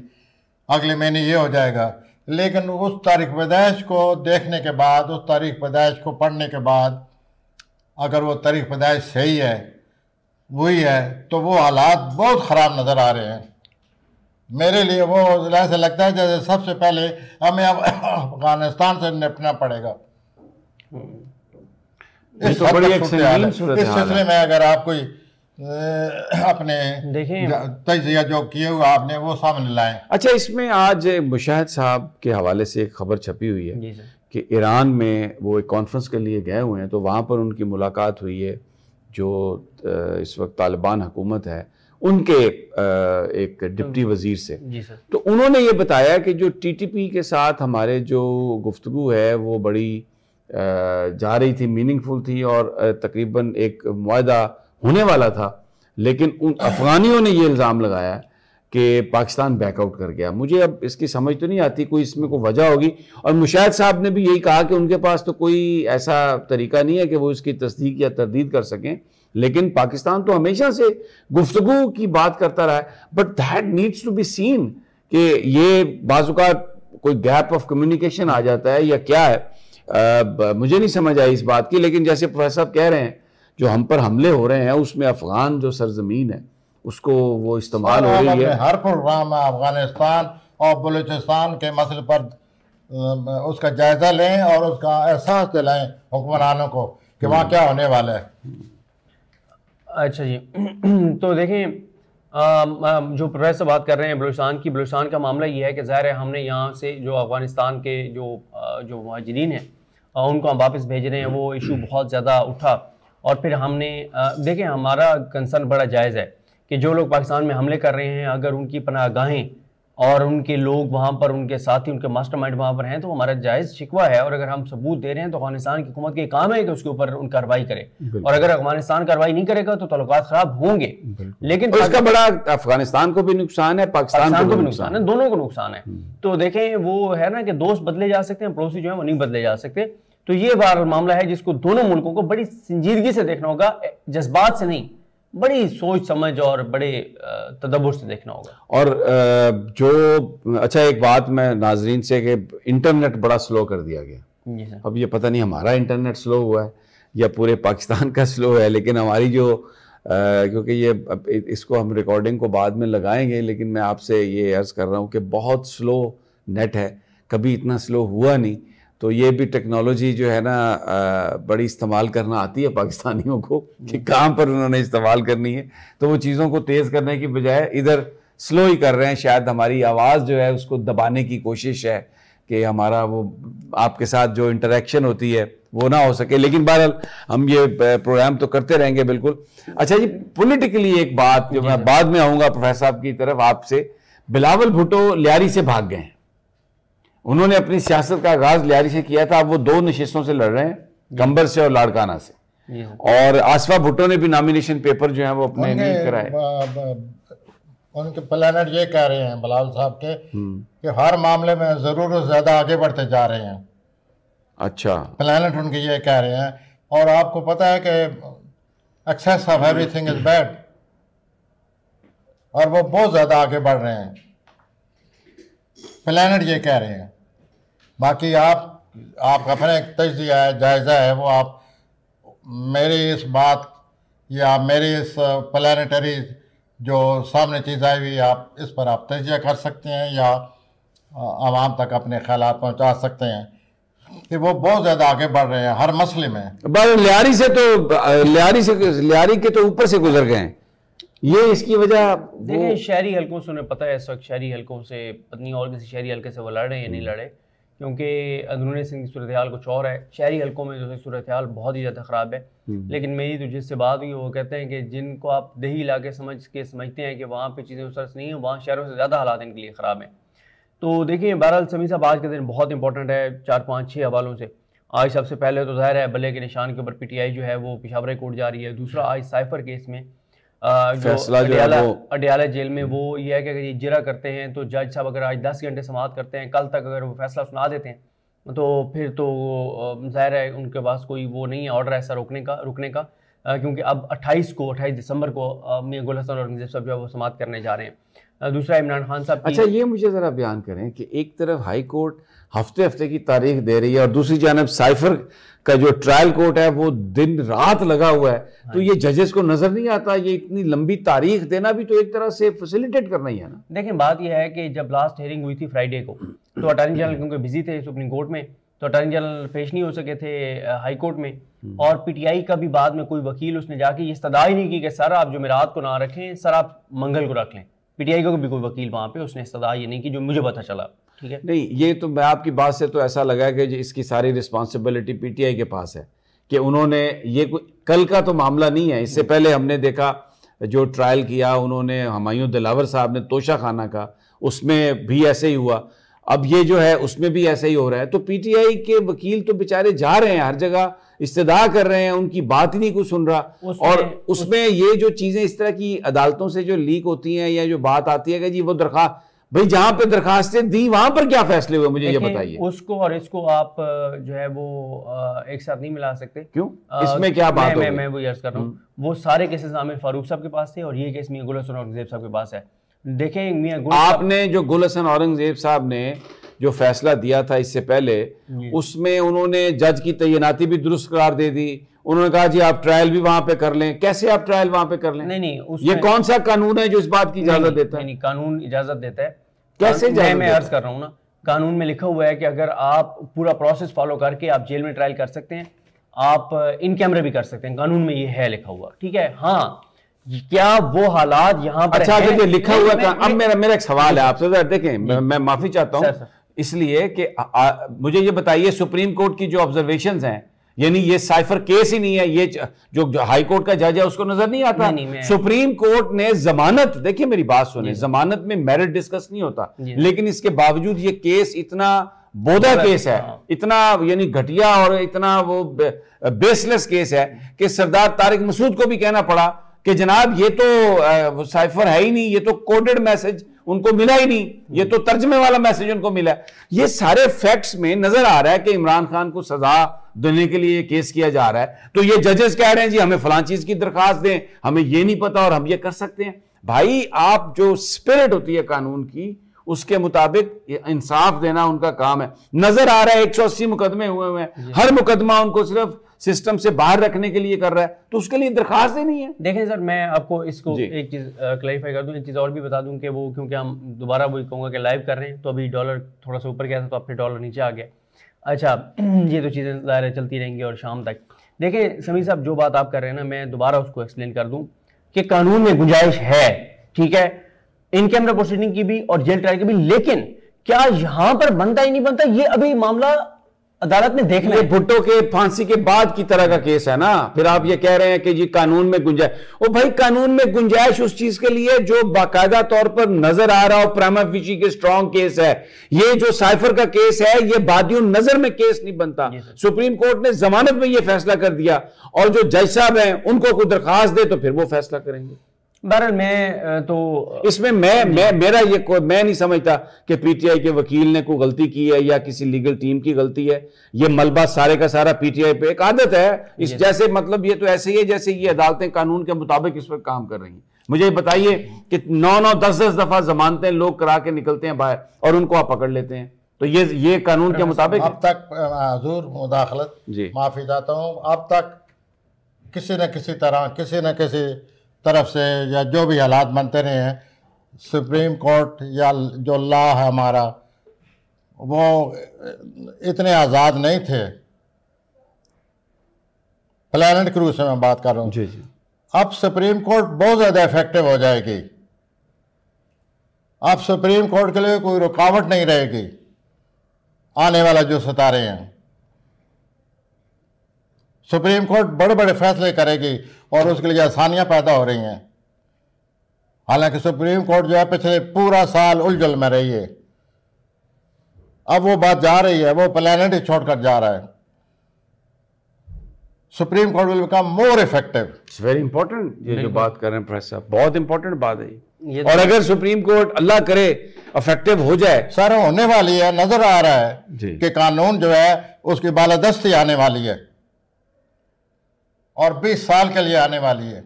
अगले महीने ये हो जाएगा। लेकिन उस तारीख पैदाइश को देखने के बाद, उस तारीख पैदाइश को पढ़ने के बाद अगर वो तारीख पैदाइश सही है, वही है, तो वो हालात बहुत ख़राब नज़र आ रहे हैं मेरे लिए। वो ऐसा लगता है जैसे सबसे पहले हमें अब अफगानिस्तान से निपटना पड़ेगा। इस सिलसिले में अगर आप कोई अपने तजिया जो किए हुए आपने वो सामने लाएं।
अच्छा, इसमें आज मुशाहिद साहब के हवाले से एक खबर छपी हुई है कि ईरान में वो एक कॉन्फ्रेंस के लिए गए हुए हैं, तो वहाँ पर उनकी मुलाकात हुई है जो इस वक्त तालिबान हुकूमत है उनके एक डिप्टी वजीर से। तो उन्होंने ये बताया कि जो टीटीपी के साथ हमारे जो गुफ्तगू है वो बड़ी जा रही थी, मीनिंगफुल थी और तकरीबन एक मुआहदा होने वाला था, लेकिन उन अफगानियों ने ये इल्ज़ाम लगाया कि पाकिस्तान बैकआउट कर गया। मुझे अब इसकी समझ तो नहीं आती, कोई इसमें कोई वजह होगी। और मुशाहिद साहब ने भी यही कहा कि उनके पास तो कोई ऐसा तरीका नहीं है कि वो इसकी तस्दीक या तरदीद कर सकें, लेकिन पाकिस्तान तो हमेशा से गुफ्तगू की बात करता रहा है। But that needs to be seen कि ये बाज़-औक़ात कोई गैप ऑफ कम्युनिकेशन आ जाता है या क्या है। मुझे नहीं समझ आई इस बात की, लेकिन जैसे प्रोफेसर साहब कह रहे हैं जो हम पर हमले हो रहे हैं उसमें अफगान जो सरजमीन है उसको वो इस्तेमाल हो रही है।
हर प्रोग्राम में अफगानिस्तान और बलूचिस्तान के मसले पर उसका जायजा लें और उसका एहसास दिलाएं हुक्मरानों को कि वहाँ क्या होने वाला है।
अच्छा जी, तो देखें जो प्रोफेसर बात कर रहे हैं बलूचिस्तान का मामला ये है कि ज़ाहिर है हमने यहाँ से जो अफगानिस्तान के जो मुहाजिरीन हैं उनको हम वापस भेज रहे हैं, वो इशू बहुत ज़्यादा उठा और फिर हमने देखें हमारा कंसर्न बड़ा जायज़ है कि जो लोग पाकिस्तान में हमले कर रहे हैं अगर उनकी पनाहगाहें और उनके लोग वहाँ पर, उनके साथी, उनके मास्टरमाइंड वहाँ पर हैं तो हमारा जायज़ शिकवा है। और अगर हम सबूत दे रहे हैं तो अफगानिस्तान की हुकूमत के काम है कि उसके ऊपर उन कार्रवाई करे, और अगर अफगानिस्तान कार्रवाई नहीं करेगा तो ताल्लुकात खराब होंगे। लेकिन
इसका बड़ा अफगानिस्तान को भी नुकसान है, पाकिस्तान को भी नुकसान है,
दोनों को नुकसान है। तो देखें वो है ना कि दोस्त बदले जा सकते हैं, पड़ोसी जो है वो नहीं बदले जा सकते। तो ये बार मामला है जिसको दोनों मुल्कों को बड़ी संजीदगी से देखना होगा, जज्बात से नहीं, बड़ी सोच समझ और बड़े तदब्बुर से देखना होगा।
और जो अच्छा एक बात मैं नाजरीन से कि इंटरनेट बड़ा स्लो कर दिया गया। अब ये पता नहीं हमारा इंटरनेट स्लो हुआ है या पूरे पाकिस्तान का स्लो है, लेकिन हमारी जो क्योंकि ये इसको हम रिकॉर्डिंग को बाद में लगाएंगे, लेकिन मैं आपसे ये अर्ज़ कर रहा हूँ कि बहुत स्लो नेट है, कभी इतना स्लो हुआ नहीं। तो ये भी टेक्नोलॉजी जो है ना बड़ी इस्तेमाल करना आती है पाकिस्तानियों को कि कहाँ पर उन्होंने इस्तेमाल करनी है, तो वो चीज़ों को तेज़ करने की बजाय इधर स्लो ही कर रहे हैं। शायद हमारी आवाज़ जो है उसको दबाने की कोशिश है कि हमारा वो आपके साथ जो इंटरेक्शन होती है वो ना हो सके, लेकिन बहरहाल हम ये प्रोग्राम तो करते रहेंगे बिल्कुल। अच्छा जी, पॉलिटिकली एक बात जो मैं बाद में आऊँगा प्रोफेसर साहब की तरफ आपसे, बिलावल भुट्टो लियारी से भाग गए हैं। उन्होंने अपनी सियासत का आगाज लियारी से किया था, अब वो 2 नशिस्तों से लड़ रहे हैं, गंबर से और लाड़काना से। और आसफा भुट्टो ने भी नॉमिनेशन पेपर जो है वो अपने नहीं कराए।
उनके प्लानर ये कह रहे हैं बिलावल साहब के कि हर मामले में ज़रूरत से ज़्यादा आगे बढ़ते जा रहे हैं। अच्छा, प्लानर उनके ये कह रहे हैं। और आपको पता है कि excess of everything is bad, और वो बहुत ज़्यादा आगे बढ़ रहे हैं, प्लानर ये कह रहे हैं। बाकी आप अपने तजिया है, जायज़ा है, वो आप मेरी इस बात या मेरी इस प्लानिटरी जो सामने चीज़ आई हुई आप इस पर आप तजिया कर सकते हैं या आवाम तक अपने ख्यालात पहुंचा सकते हैं। कि वो बहुत ज्यादा आगे बढ़ रहे हैं हर मसले में।
बस लियारी के तो ऊपर से गुजर गए हैं। ये इसकी वजह
देखिए शहरी हलकों से उन्हें पता है इस वक्त शहरी हलकों से पत्नी और किसी शहरी हलके से वो लड़ रहे हैं या नहीं लड़े, क्योंकि अंदरूनी सिंध की सूरत हाल कुछ और है। शहरी हलकों में जो है सूरत हाल बहुत ही ज़्यादा ख़राब है। लेकिन मेरी तो जिससे बात हुई वो कहते हैं कि जिनको आप देही इलाके समझते हैं कि वहाँ पे चीज़ें उस तरह से नहीं है, वहाँ शहरों से ज़्यादा हालात इनके लिए ख़राब हैं। तो देखिए बहरहाल समी साहब आज के दिन बहुत इंपॉर्टेंट है 4, 5, 6 हवालों से। आज सबसे पहले तो ज़ाहिर है बल्ले के निशान के ऊपर PTI जो है वो पेशावर कोर्ट जा रही है। दूसरा आज साइफर केस में जो अडियाला जेल में वो ये है कि अगर ये जिरा करते हैं तो जज साहब अगर आज 10 घंटे समाअत करते हैं, कल तक अगर वो फैसला सुना देते हैं तो फिर तो ज़ाहिर है उनके पास कोई वो नहीं है ऑर्डर ऐसा रुकने का क्योंकि अब 28 दिसंबर को मियां गुल हसन औरंगज़ेब साहब जो है वो समाअत करने जा रहे हैं। दूसरा इमरान खान साहब।
अच्छा ये मुझे ज़रा बयान करें कि एक तरफ हाई कोर्ट हफ्ते की तारीख दे रही है और दूसरी जानब साइफर का जो ट्रायल कोर्ट है वो दिन रात लगा हुआ है, तो ये जजेस को नजर नहीं आता ये इतनी लंबी तारीख देना भी तो एक तरह से फैसिलिटेट करना ही है ना।
देखिए बात यह है कि जब लास्ट हियरिंग हुई थी फ्राइडे को तो अटॉर्नी जनरल क्योंकि बिजी थे सुप्रीम कोर्ट में तो अटॉर्नी जनरल पेश नहीं हो सके थे हाई कोर्ट में, और PTI का भी बाद में कोई वकील उसने जाके ये इस्तदा ही नहीं की कि सर आप जुमेरात को ना रखें, सर आप मंगल को रख लें। PTI का भी कोई वकील वहाँ पे उसने इस्तदा ये नहीं की जो मुझे पता चला। ठीक है
नहीं ये तो मैं आपकी बात से तो ऐसा लगा कि इसकी सारी रिस्पॉन्सिबिलिटी PTI के पास है कि उन्होंने ये कल का तो मामला नहीं है। इससे पहले हमने देखा जो ट्रायल किया उन्होंने हुमायूं दिलावर साहब ने तोशा खाना का, उसमें भी ऐसे ही हुआ, अब ये जो है उसमें भी ऐसे ही हो रहा है। तो PTI के वकील तो बेचारे जा रहे हैं हर जगह इस्तदा कर रहे हैं, उनकी बात ही नहीं कोई सुन रहा। और उसमें ये जो चीजें इस तरह की अदालतों से जो लीक होती हैं या जो बात आती है कि जी वो दरख्वास्त, भाई जहां पे दरखास्तें दी वहां पर क्या फैसले हुए मुझे ये बताइए।
उसको और इसको आप जो है वो एक साथ नहीं मिला सकते।
क्यों? इसमें क्या बात है?
मैं वो अर्ज कर रहा हूँ वो सारे केसेस आमिर फारूक साहब के पास थे और ये केस मियां गुल हसन औरंगजेब साहब के पास है। देखें मियां गुल
आपने जो गुल हसन औरंगजेब साहब ने जो फैसला दिया था इससे पहले उसमें उन्होंने जज की तैनाती भी दुरुस्त करार दे दी। उन्होंने कहा जी आप ट्रायल भी वहां पे कर लें। कैसे आप ट्रायल वहां पे कर लें?
नहीं
ये कौन सा कानून है जो इस बात की इजाजत देता है?
नहीं कानून इजाजत देता है।
कैसे
मैं अर्ज कर रहा हूँ ना, कानून में लिखा हुआ है कि अगर आप पूरा प्रोसेस फॉलो करके आप जेल में ट्रायल कर सकते हैं, आप इन कैमरे भी कर सकते हैं, कानून में ये है लिखा हुआ। ठीक है हाँ क्या वो हालात यहाँ पर
अच्छा देखिए लिखा हुआ था। अब मेरा एक सवाल है आपसे, देखें मैं माफी चाहता हूँ इसलिए कि मुझे ये बताइए सुप्रीम कोर्ट की जो ऑब्जर्वेशंस हैं, यानी ये साइफर केस ही नहीं है, ये जो हाई कोर्ट का जज है उसको नजर नहीं आता। सुप्रीम कोर्ट ने जमानत, देखिए मेरी बात सुने, जमानत में मेरिट डिस्कस नहीं होता, लेकिन इसके बावजूद ये केस इतना बोधा केस है, इतना यानी घटिया और इतना वो बेसलेस केस है कि सरदार तारिक मसूद को भी कहना पड़ा कि जनाब ये तो साइफर है ही नहीं, ये तो कोडेड मैसेज उनको मिला ही नहीं, ये तो तर्जमे वाला मैसेज उनको मिला। ये सारे फैक्ट्स में नजर आ रहा है कि इमरान खान को सजा देने के लिए केस किया जा रहा है। तो ये जजेस कह रहे हैं जी हमें फलां चीज की दरखास्त दें, हमें ये नहीं पता और हम ये कर सकते हैं। भाई आप जो स्पिरिट होती है कानून की उसके मुताबिक इंसाफ देना उनका काम है। नजर आ रहा है 180 मुकदमे हुए हैं, हर मुकदमा उनको सिर्फ सिस्टम से बाहर रखने के लिए कर रहा है, तो उसके लिए दरखास्त ही नहीं है।
देखें सर मैं आपको इसको एक चीज क्लैरिफाई कर दूं, एक चीज और भी बता दूं कि वो क्योंकि हम दोबारा वही कहूँगा कि लाइव कर रहे हैं तो अभी डॉलर थोड़ा सा ऊपर गया था तो अब फिर डॉलर नीचे आ गया। अच्छा ये तो चीज़ें ज़ाहिर चलती रहेंगी और शाम तक। देखिए समीर साहब जो बात आप कर रहे हैं ना मैं दोबारा उसको एक्सप्लेन कर दूं कि कानून में गुंजाइश है, ठीक है, इन कैमरा प्रोसीडिंग की भी और जेल ट्रायल की भी, लेकिन क्या यहां पर बनता ही नहीं बनता ये अभी मामला अदालत ने देखना है।
भुट्टो के फांसी के बाद की तरह का केस है ना, फिर आप ये कह रहे हैं कि जी कानून में गुंजाइश। ओ भाई कानून में गुंजाइश उस चीज के लिए जो बाकायदा तौर पर नजर आ रहा हो, प्राइमा फेसी के स्ट्रॉन्ग केस है। ये जो साइफर का केस है ये बादियों नजर में केस नहीं बनता। सुप्रीम कोर्ट ने जमानत में ये फैसला कर दिया और जो जज साहब हैं उनको कोई दरखास्त दे तो फिर वो फैसला करेंगे।
बहरहाल मैं तो
इसमें मेरा ये मैं नहीं समझता कि PTI के वकील ने कोई गलती की है या किसी लीगल टीम की गलती है। ये मलबा सारे का सारा PTI पे, एक आदत है इस जैसे, मतलब ये तो ऐसे ही है जैसे ये अदालतें कानून के मुताबिक इस पर काम कर रही हैं। मुझे बताइए कि 9-9, 10-10 दफा जमानतें लोग करा के निकलते हैं बाहर और उनको आप पकड़ लेते हैं, तो ये कानून के मुताबिक।
अब तक हजूर मुदाखलत जी माफी चाहता हूँ, अब तक किसी न किसी तरह किसी न किसी तरफ से या जो भी हालात बनते रहे हैं, सुप्रीम कोर्ट या जो लॉ है हमारा वो इतने आज़ाद नहीं थे। प्लैनेट क्रूज से मैं बात कर रहा हूँ।
जी जी।
अब सुप्रीम कोर्ट बहुत ज़्यादा इफेक्टिव हो जाएगी। अब सुप्रीम कोर्ट के लिए कोई रुकावट नहीं रहेगी आने वाला जो सितारे हैं। सुप्रीम कोर्ट बड़े बड़े फैसले करेगी और उसके लिए आसानियां पैदा हो रही हैं। हालांकि सुप्रीम कोर्ट जो है पिछले पूरा साल उलझल में रही है, अब वो बात जा रही है, वो प्लैनेट ही छोड़कर जा रहा है। Supreme court will become more effective.
It's very important ये जो बात कर रहे हैं प्रोफेसर साहब, बहुत इंपॉर्टेंट बात है
ये
और अगर सुप्रीम कोर्ट अल्लाह करे इफेक्टिव हो जाए,
सर होने वाली है, नजर आ रहा है
जी।
कि कानून जो है उसकी बालादस्ती आने वाली है और 20 साल के लिए आने वाली है।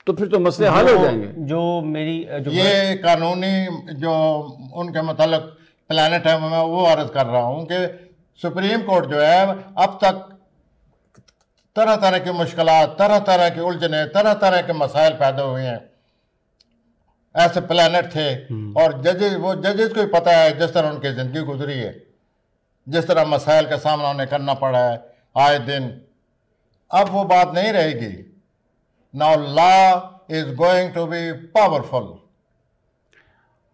तो फिर तो मसले हल हो जाएंगे।
जो मेरी जो
ये कानूनी जो उनके मतलब प्लैनेट है, मैं वो अर्ज कर रहा हूं कि सुप्रीम कोर्ट जो है अब तक तरह तरह की मुश्किलात, तरह तरह की उलझने, तरह तरह के मसाइल पैदा हुए हैं। ऐसे प्लैनेट थे और जजेस, वो जजेस को ही पता है जिस तरह उनकी जिंदगी गुजरी है, जिस तरह मसाइल का सामना उन्हें करना पड़ा है आए दिन। अब वो बात नहीं रहेगी। Now law is going to be powerful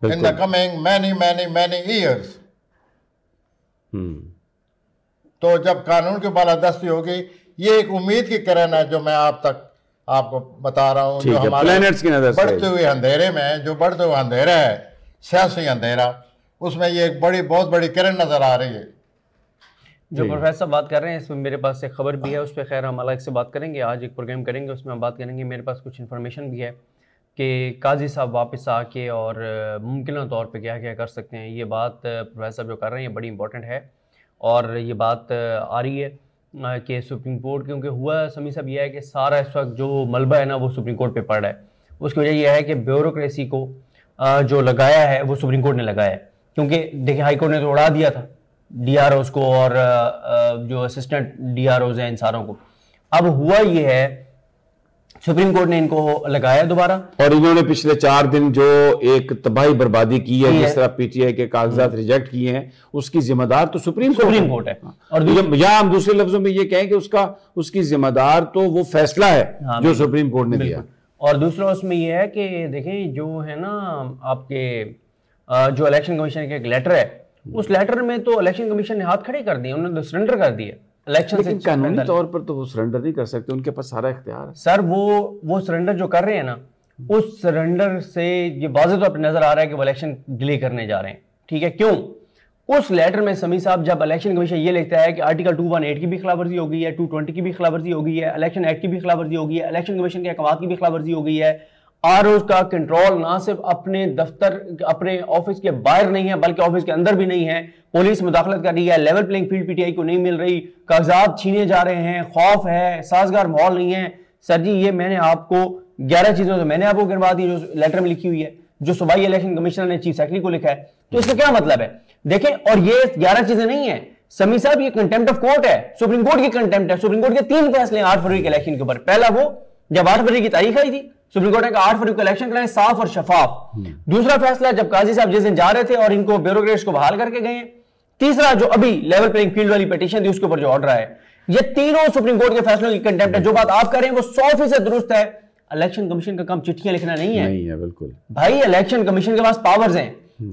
in the coming many many many years. तो जब कानून की बालादस्ती होगी, ये एक उम्मीद की किरण है जो मैं आपको बता रहा हूँ, जो हमारे
प्लैनेट्स की नजर से
बढ़ते हुए अंधेरे में, जो बढ़ते हुए अंधेरा है, सियासी अंधेरा, उसमें ये एक बहुत बड़ी किरण नजर आ रही है।
जो प्रोफेसर बात कर रहे हैं, इसमें मेरे पास एक खबर भी है, उस पर खैर हम अलग से बात करेंगे। आज एक प्रोग्राम करेंगे, उसमें हम बात करेंगे। मेरे पास कुछ इन्फॉर्मेशन भी है कि काजी साहब वापस आके और मुमकिन तौर पे क्या क्या कर सकते हैं। ये बात प्रोफेसर जो कर रहे हैं ये बड़ी इंपॉर्टेंट है और ये बात आ रही है कि सुप्रीम कोर्ट, क्योंकि हुआ समी साहब यह है कि सारा इस वक्त जो मलबा है ना वो सुप्रीम कोर्ट पे पड़ रहा है। उसकी वजह यह है कि ब्यूरोक्रेसी को जो लगाया है वो सुप्रीम कोर्ट ने लगाया है, क्योंकि देखिए हाई कोर्ट ने तो उड़ा दिया था DROs को और जो असिस्टेंट DROs हैं इन सारों को। अब हुआ ये है सुप्रीम कोर्ट ने इनको लगाया दोबारा, और
इन्होंने पिछले 4 दिन जो एक तबाही बर्बादी की है, जिस तरह PTI के कागजात रिजेक्ट किए हैं, उसकी जिम्मेदार तो सुप्रीम कोर्ट है। और या हम दूसरे लफ्जों में ये कहें कि उसकी जिम्मेदार तो वो फैसला है जो सुप्रीम कोर्ट ने दिया।
और दूसरा उसमें यह है कि देखें जो है ना आपके जो इलेक्शन कमीशन का एक लेटर है, उस लेटर में तो इलेक्शन कमीशन ने हाथ खड़े कर दिए, उन्होंने तो सरेंडर कर दिए इलेक्शन से।
कानूनी तौर पर तो वो सरेंडर नहीं कर सकते, उनके पास सारा इख्तियार है।
सर वो सरेंडर जो कर रहे हैं ना, उस सरेंडर से ये वाज़ेह तौर पर नजर आ रहा है कि वो इलेक्शन डिले करने जा रहे हैं। ठीक है, क्यों? उस लेटर में समी साहब जब इलेक्शन कमीशन ये लिखता है कि आर्टिकल 218 की भी खिलाफवर्जी हो गई है, 220 की भी खिलाफवर्जी हो गई है, इलेक्शन एक्ट की भी खिलाफवर्जी हो गई है, इलेक्शन कमीशन के अहकाम की भी खिलाफवर्जी हो गई है, ROs का कंट्रोल ना सिर्फ अपने दफ्तर, अपने ऑफिस के बाहर नहीं है बल्कि ऑफिस के अंदर भी नहीं है, पुलिस मुदाखलत कर रही है, लेवल प्लेइंग फील्ड PTI को नहीं मिल रही, कागजात छीने जा रहे हैं, खौफ है, साजगार माहौल नहीं है। सर जी ये मैंने आपको 11 चीजों से मैंने आपको गिनवा दी जो लेटर में लिखी हुई है, जो सूबाई इलेक्शन कमिश्नर ने चीफ सेक्रेटरी को लिखा है। तो इसका क्या मतलब है? देखें, और ये 11 चीजें नहीं है समी साहब, ये कंटेम्प्ट ऑफ कोर्ट है, सुप्रीम कोर्ट की कंटेम्प्ट है। सुप्रीम कोर्ट के 3 फैसले 8 फरवरी के इलेक्शन के ऊपर। पहला वो जब 8 फरवरी की तारीख आई थी, सुप्रीम कोर्ट ने कहा 8 फरवरी को इलेक्शन कराएं साफ और शफाफ। दूसरा फैसला जब काजी साहब जिस दिन जा रहे थे और इनको ब्यूरोक्रेट्स को बहाल करके गए। तीसरा जो अभी लेवल प्लेइंग फील्ड वाली पिटीशन थी उसके ऊपर जो ऑर्डर है, ये तीनों सुप्रीम कोर्ट के फैसलों की कंटेम्प्ट है। जो बात आप कर रहे हैं वो 100% दुरुस्त है। इलेक्शन कमीशन का काम चिट्ठियां लिखना नहीं है
बिल्कुल
भाई। इलेक्शन कमीशन के पास पावर्स हैं।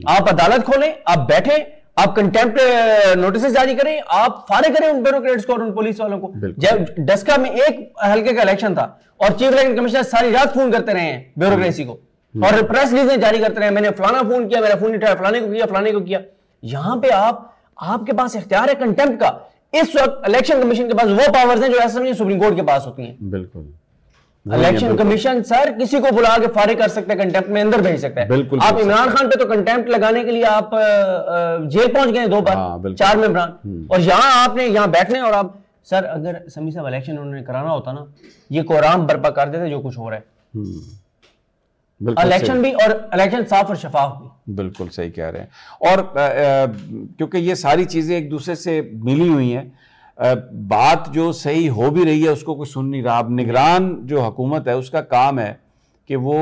आप अदालत खोलें, आप बैठे, आप कंटेम्प्ट नोटिस जारी करें, आप फारिग करें उन ब्यूरोक्रेट्स को और उन पुलिस वालों को। जब डस्का में एक हल्के का इलेक्शन था और चीफ इलेक्शन कमिश्नर सारी रात फोन करते रहे हैं ब्यूरोक्रेसी को और प्रेस रिलीजें जारी करते रहे, मैंने फलाना फोन किया, मेरा फोन उठाया, फलाने को किया, फलाने को किया। यहां पे आपके पास इख्तियार है कंटेम्प्ट का। इस वक्त इलेक्शन कमीशन के पास वो पावर्स हैं जो ऐसा सुप्रीम कोर्ट के पास होती हैं।
बिल्कुल,
इलेक्शन कमीशन सर किसी को बुला के फारिग कर सकते हैं, कंटेम्प्ट में अंदर भेज सकते हैं।
बिल्कुल,
आप इमरान खान पे तो कंटेम्प्ट लगाने के लिए आप जेल पहुंच गए 2 बार, 4 में इमरान, और यहां आपने यहां बैठने और आप सर अगर समी साहब इलेक्शन उन्होंने कराना होता ना, ये कोराम बर्पा कर देते जो कुछ हो रहा है। इलेक्शन भी और इलेक्शन साफ और शफाफ भी।
बिल्कुल सही कह रहे हैं। और क्योंकि ये सारी चीजें एक दूसरे से मिली हुई हैं, बात जो सही हो भी रही है उसको कोई सुन नहीं रहा। अब निगरान जो हुकूमत है उसका काम है कि वो,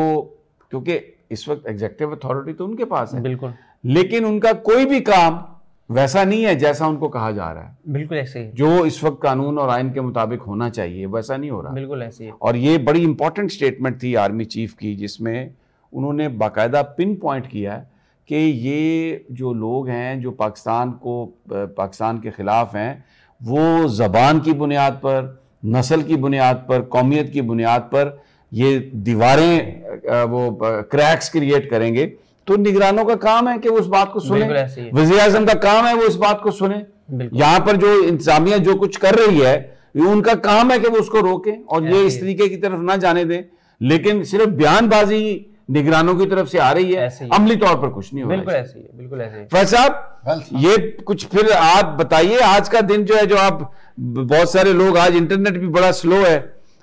क्योंकि इस वक्त एग्जीक्यूटिव अथॉरिटी तो उनके पास है,
बिल्कुल
लेकिन उनका कोई भी काम वैसा नहीं है जैसा उनको कहा जा रहा है।
बिल्कुल ऐसे ही,
जो इस वक्त कानून और आइन के मुताबिक होना चाहिए वैसा नहीं हो रहा।
बिल्कुल ऐसे ही।
और ये बड़ी इंपॉर्टेंट स्टेटमेंट थी आर्मी चीफ की, जिसमें उन्होंने बाकायदा पिन पॉइंट किया है कि ये जो लोग हैं जो पाकिस्तान के ख़िलाफ़ हैं, वो ज़बान की बुनियाद पर, नस्ल की बुनियाद पर, कौमियत की बुनियाद पर ये दीवारें वो क्रैक्स क्रिएट करेंगे। तो निगरानों का काम है कि वो उस बात को सुने, वज़ीर आज़म का काम है वो इस बात को सुने। यहाँ पर जो इंतजामिया जो कुछ कर रही है, ये उनका काम है कि वो उसको रोके और ये इस तरीके की तरफ ना जाने दें। लेकिन सिर्फ बयानबाजी निगरानों की तरफ से आ रही है, अमली तौर पर कुछ नहीं हो रहा।
बिल्कुल ऐसे ही, बिल्कुल ऐसे ही।
फैज साहब, ये कुछ फिर आप बताइए, आज का दिन जो है, जो आप बहुत सारे लोग, आज इंटरनेट भी बड़ा स्लो है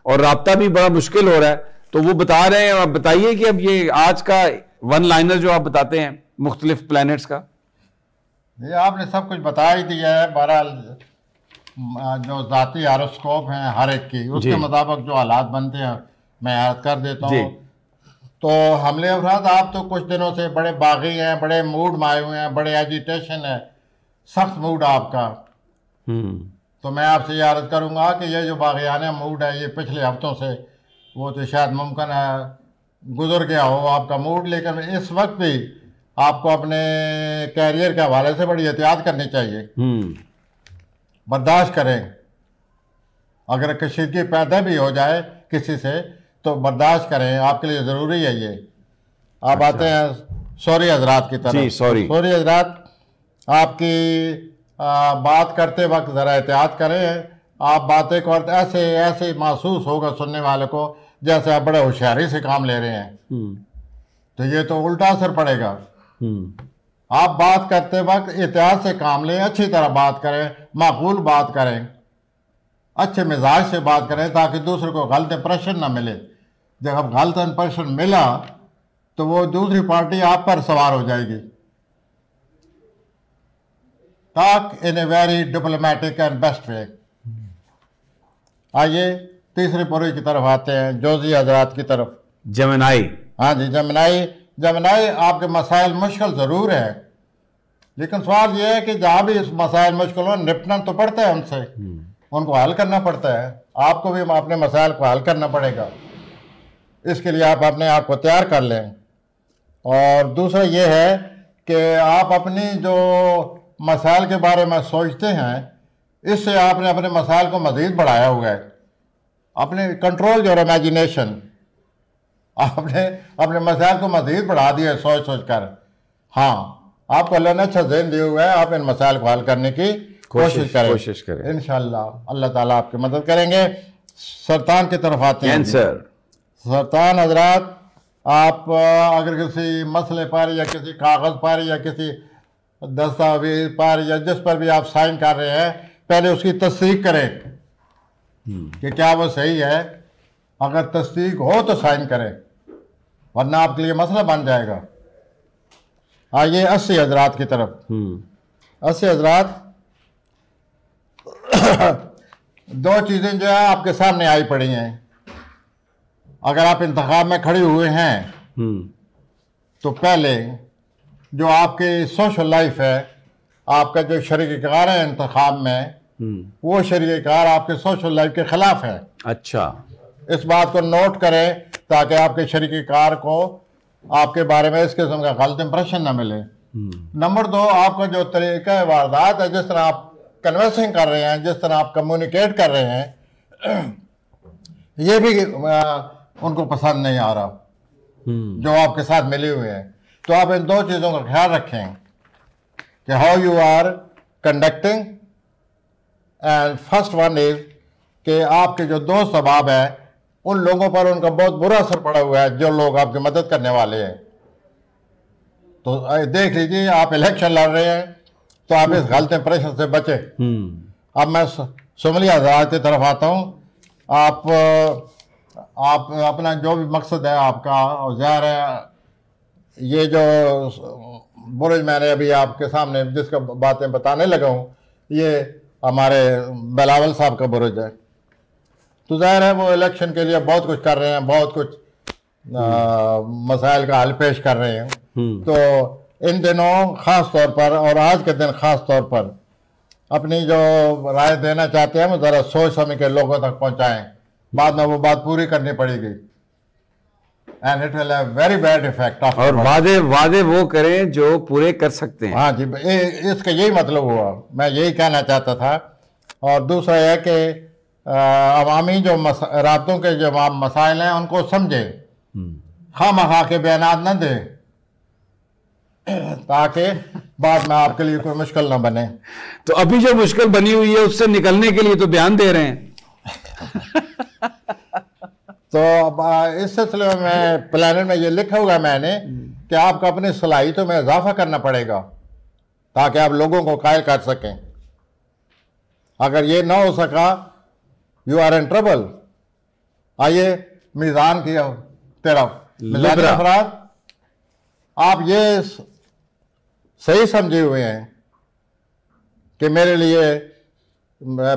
और राब्ता भी बड़ा मुश्किल हो रहा है, तो वो बता रहे हैं, आप बताइए कि अब ये आज का वन लाइनर जो आप बताते हैं मुख्तलिफ प्लैनेट्स का।
ये आपने सब कुछ बता ही दिया है। बहरहाल जो जाती हारोस्कोप हैं हर एक की, उसके मुताबिक जो हालात बनते हैं मैं याद कर देता हूँ। तो हमले अफराद, आप तो कुछ दिनों से बड़े बागी हैं, बड़े मूड में आए हुए हैं, बड़े एजिटेशन है, सख्त मूड आपका। तो मैं आपसे ये अर्ज करूँगा कि ये जो बागियाना मूड है, ये पिछले हफ्तों से वो तो शायद मुमकिन है गुजर गया हो आपका मूड, लेकिन इस वक्त भी आपको अपने कैरियर के हवाले से बड़ी एहतियात करनी चाहिए। बर्दाश्त करें, अगर कशीदगी पैदा भी हो जाए किसी से तो बर्दाश्त करें, आपके लिए ज़रूरी है ये। आप आते हैं सॉरी हजरात की तरफ। सॉरी हजरात, आपकी बात करते वक्त ज़रा एहतियात करें। आप बातें करते ऐसे महसूस होगा सुनने वाले को जैसे आप बड़े होशियारी से काम ले रहे हैं, तो ये तो उल्टा असर पड़ेगा। आप बात करते वक्त एहतियात से काम लें, अच्छी तरह बात करें, माकूल बात करें, अच्छे मिजाज से बात करें, ताकि दूसरे को गलत इंप्रेशन ना मिले। जब गलत इंप्रेशन मिला तो वो दूसरी पार्टी आप पर सवार हो जाएगी। Talk in a very diplomatic and best way. आइए तीसरी पौड़ी की तरफ आते हैं, जोजी हजरात की तरफ।
जमनाई। हाँ
जी, जमनाई आपके मसाइल मुश्किल ज़रूर है, लेकिन सवाल ये है कि जहाँ भी इस मसाइल मुश्किल हो, निपटना तो पड़ता है उनसे, उनको हल करना पड़ता है। आपको भी अपने मसाइल को हल करना पड़ेगा, इसके लिए आप अपने आप को तैयार कर लें। और दूसरा ये है कि आप अपनी जो मसाइल के बारे में सोचते हैं, इससे आपने अपने मसाइल को मज़ीद बढ़ाया हुआ है। अपने कंट्रोल योर इमेजिनेशन, आपने अपने मसाइल को मज़ीद बढ़ा दिया है सोच सोच कर। हाँ, आपको अल्लाह ने अच्छा ज़हन दिया हुआ है, आप इन मसाइल को हल करने की कोशिश करें। इंशाअल्लाह अल्लाह ताला आपकी मदद करेंगे। सरतान की तरफ आते हैं। सरतान हजरात, आप अगर किसी मसले पर या किसी कागज़ पर या किसी दस्तावेज पर या जिस पर भी आप साइन कर रहे हैं, पहले उसकी तस्दीक करें कि क्या वो सही है। अगर तस्दीक हो तो साइन करें, वरना आपके लिए मसला बन जाएगा। आइए 80 हजरात की तरफ। 80 हजरात, दो चीज़ें जो है आपके सामने आई पड़ी हैं। अगर आप इंतखाब में खड़े हुए हैं तो पहले जो आपकी सोशल लाइफ है, आपका जो शरीककार है इंतखाब में, वो शरीककार आपके सोशल लाइफ के खिलाफ है।
अच्छा,
इस बात को नोट करें ताकि आपके शरीककार को आपके बारे में इस किस्म का गलत इंप्रेशन ना मिले। नंबर 2, आपका जो तरीका वारदात है, जिस तरह आप कन्वर्सिंग कर रहे हैं, जिस तरह आप कम्युनिकेट कर रहे हैं, ये भी उनको पसंद नहीं आ रहा जो आपके साथ मिले हुए हैं। तो आप इन दो चीज़ों का ख्याल रखें कि how you are conducting, and first one is कि आपके जो दोस्त अहबाब हैं, उन लोगों पर उनका बहुत बुरा असर पड़ा हुआ है जो लोग आपकी मदद करने वाले हैं। तो देख लीजिए, आप इलेक्शन लड़ रहे हैं तो आप इस गलत इंप्रेशन से बचें। अब मैं शुमली आज़ाद की तरफ आता हूँ। आप अपना जो भी मकसद है आपका, और ज़ाहिर है ये जो बुरुज मैंने अभी आपके सामने जिसका बातें बताने लगा हूँ, ये हमारे बिलावल साहब का बुरुज है। तो ज़ाहिर है वो इलेक्शन के लिए बहुत कुछ कर रहे हैं, बहुत कुछ मसाइल का हल पेश कर रहे हैं। तो इन दिनों ख़ास तौर पर और आज के दिन ख़ास तौर पर अपनी जो राय देना चाहते हैं वो ज़रा सोच समझ के लोगों तक पहुंचाएं, बाद में वो बात पूरी करनी पड़ेगी and it will have very bad effect.
और वादे वो करें जो पूरे कर सकते हैं।
हाँ जी, इसका यही मतलब हुआ, मैं यही कहना चाहता था। और दूसरा यह कि अवामी जो राब्तों के जो मसाइल हैं उनको समझें, खामखा के बयानात न दें ताकि बाद में आपके लिए कोई मुश्किल ना बने।
तो अभी जो मुश्किल बनी हुई है उससे निकलने के लिए तो बयान दे रहे हैं।
तो अब इस सिलसिले में प्लानर में ये लिखा हुआ मैंने कि आपको अपनी सलाहियतों में इजाफा करना पड़ेगा ताकि आप लोगों को कायल कर सकें। अगर ये ना हो सका, यू आर इन ट्रबल। आइए मीज़ान की तरफ। मिज़ानी अफराद, आप ये सही समझे हुए हैं कि मेरे लिए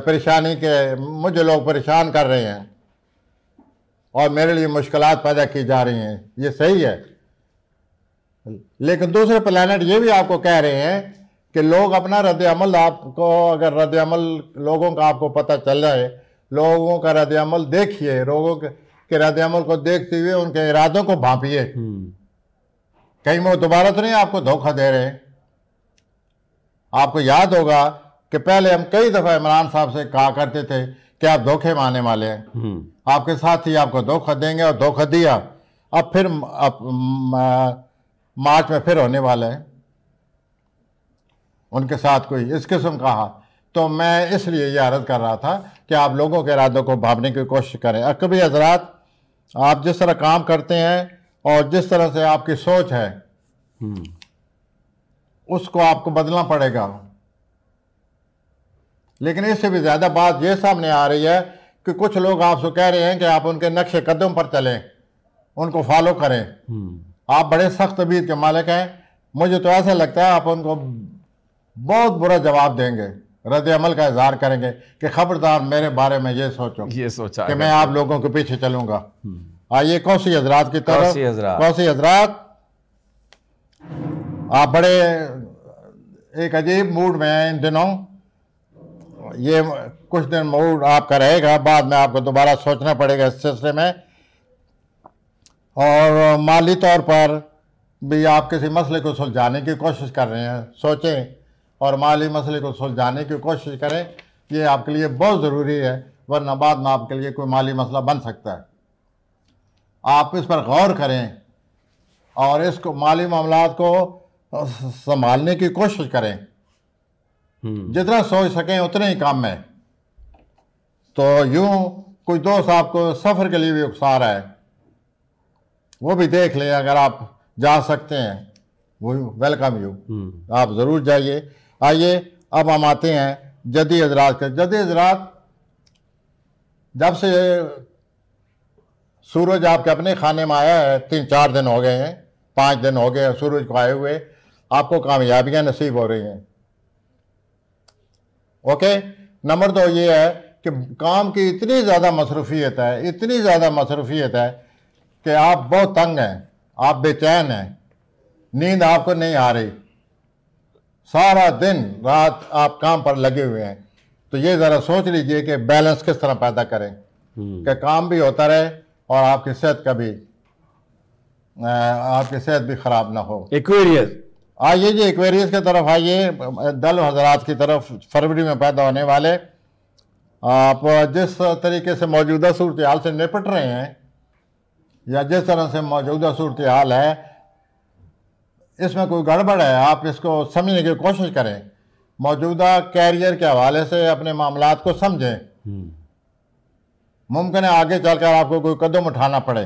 परेशानी के मुझे लोग परेशान कर रहे हैं और मेरे लिए मुश्किलात पैदा की जा रही हैं, ये सही है। लेकिन दूसरे प्लैनेट ये भी आपको कह रहे हैं कि लोग अपना रद्द-ए-अमल, आपको अगर रद्द-ए-अमल लोगों का आपको पता चल जाए, लोगों का रद्द-ए-अमल देखिए, लोगों के रद्द-ए-अमल को देखते हुए उनके इरादों को भांपिए। कहीं वो दोबारा तो नहीं आपको धोखा दे रहे। आपको याद होगा कि पहले हम कई दफ़ा इमरान साहब से कहा करते थे कि आप धोखे मारने वाले हैं, आपके साथ ही आपको धोखा देंगे, और धोखा दिया। अब फिर मार्च में फिर होने वाला है उनके साथ कोई इस किस्म का। तो मैं इसलिए ये अर्ज़ कर रहा था कि आप लोगों के इरादों को भांपने की कोशिश करें। कभी हजरात, आप जिस तरह काम करते हैं और जिस तरह से आपकी सोच है उसको आपको बदलना पड़ेगा। लेकिन इससे भी ज़्यादा बात यह सामने आ रही है कि कुछ लोग आपसे कह रहे हैं कि आप उनके नक्शे कदम पर चलें, उनको फॉलो करें। आप बड़े सख्त तबीयत के मालिक हैं। मुझे तो ऐसा लगता है आप उनको बहुत बुरा जवाब देंगे, रद्द अमल का इजहार करेंगे कि खबरदार मेरे बारे में ये सोचा कि मैं आप लोगों के पीछे चलूंगा। आइए कौसी हजरात की तरफ। कौसी हजरात, आप बड़े एक अजीब मूड में हैं इन दिनों। ये कुछ दिन मूड आपका रहेगा, बाद में आपको दोबारा सोचना पड़ेगा इस सिलसिले में। और माली तौर पर भी आप किसी मसले को सुलझाने की कोशिश कर रहे हैं, सोचें और माली मसले को सुलझाने की कोशिश करें। ये आपके लिए बहुत ज़रूरी है, वरना बाद में आपके लिए कोई माली मसला बन सकता है। आप इस पर गौर करें और इसको माली मामलात को संभालने की कोशिश करें। जितना सोच सकें उतने ही काम में। तो यूं कोई दोस्त आपको सफ़र के लिए भी उकसा रहा है, वो भी देख लें। अगर आप जा सकते हैं वो वेलकम यू, आप ज़रूर जाइए। आइए अब हम आते हैं जदी हजरात के। जदी हजरात, जब से सूरज आपके अपने खाने में आया है, 3-4 दिन हो गए हैं, 5 दिन हो गए सूरज को आए हुए, आपको कामयाबियां नसीब हो रही हैं। ओके, नंबर 2 ये है कि काम की इतनी ज़्यादा मसरूफियत है, इतनी ज़्यादा मसरूफियत है कि आप बहुत तंग हैं, आप बेचैन हैं, नींद आपको नहीं आ रही, सारा दिन रात आप काम पर लगे हुए हैं। तो ये ज़रा सोच लीजिए कि बैलेंस किस तरह पैदा करें कि काम भी होता रहे और आपकी सेहत भी ख़राब ना हो।
एक्वेरियस,
आइए जी एक्वेरियस की तरफ आइए। दल हजरात की तरफ फरवरी में पैदा होने वाले, आप जिस तरीके से मौजूदा सूरत हाल से निपट रहे हैं या जिस तरह से मौजूदा सूरत हाल है, इसमें कोई गड़बड़ है, आप इसको समझने की कोशिश करें। मौजूदा कैरियर के हवाले से अपने मामलात को समझें। मुमकिन है आगे चलकर आपको कोई कदम उठाना पड़े,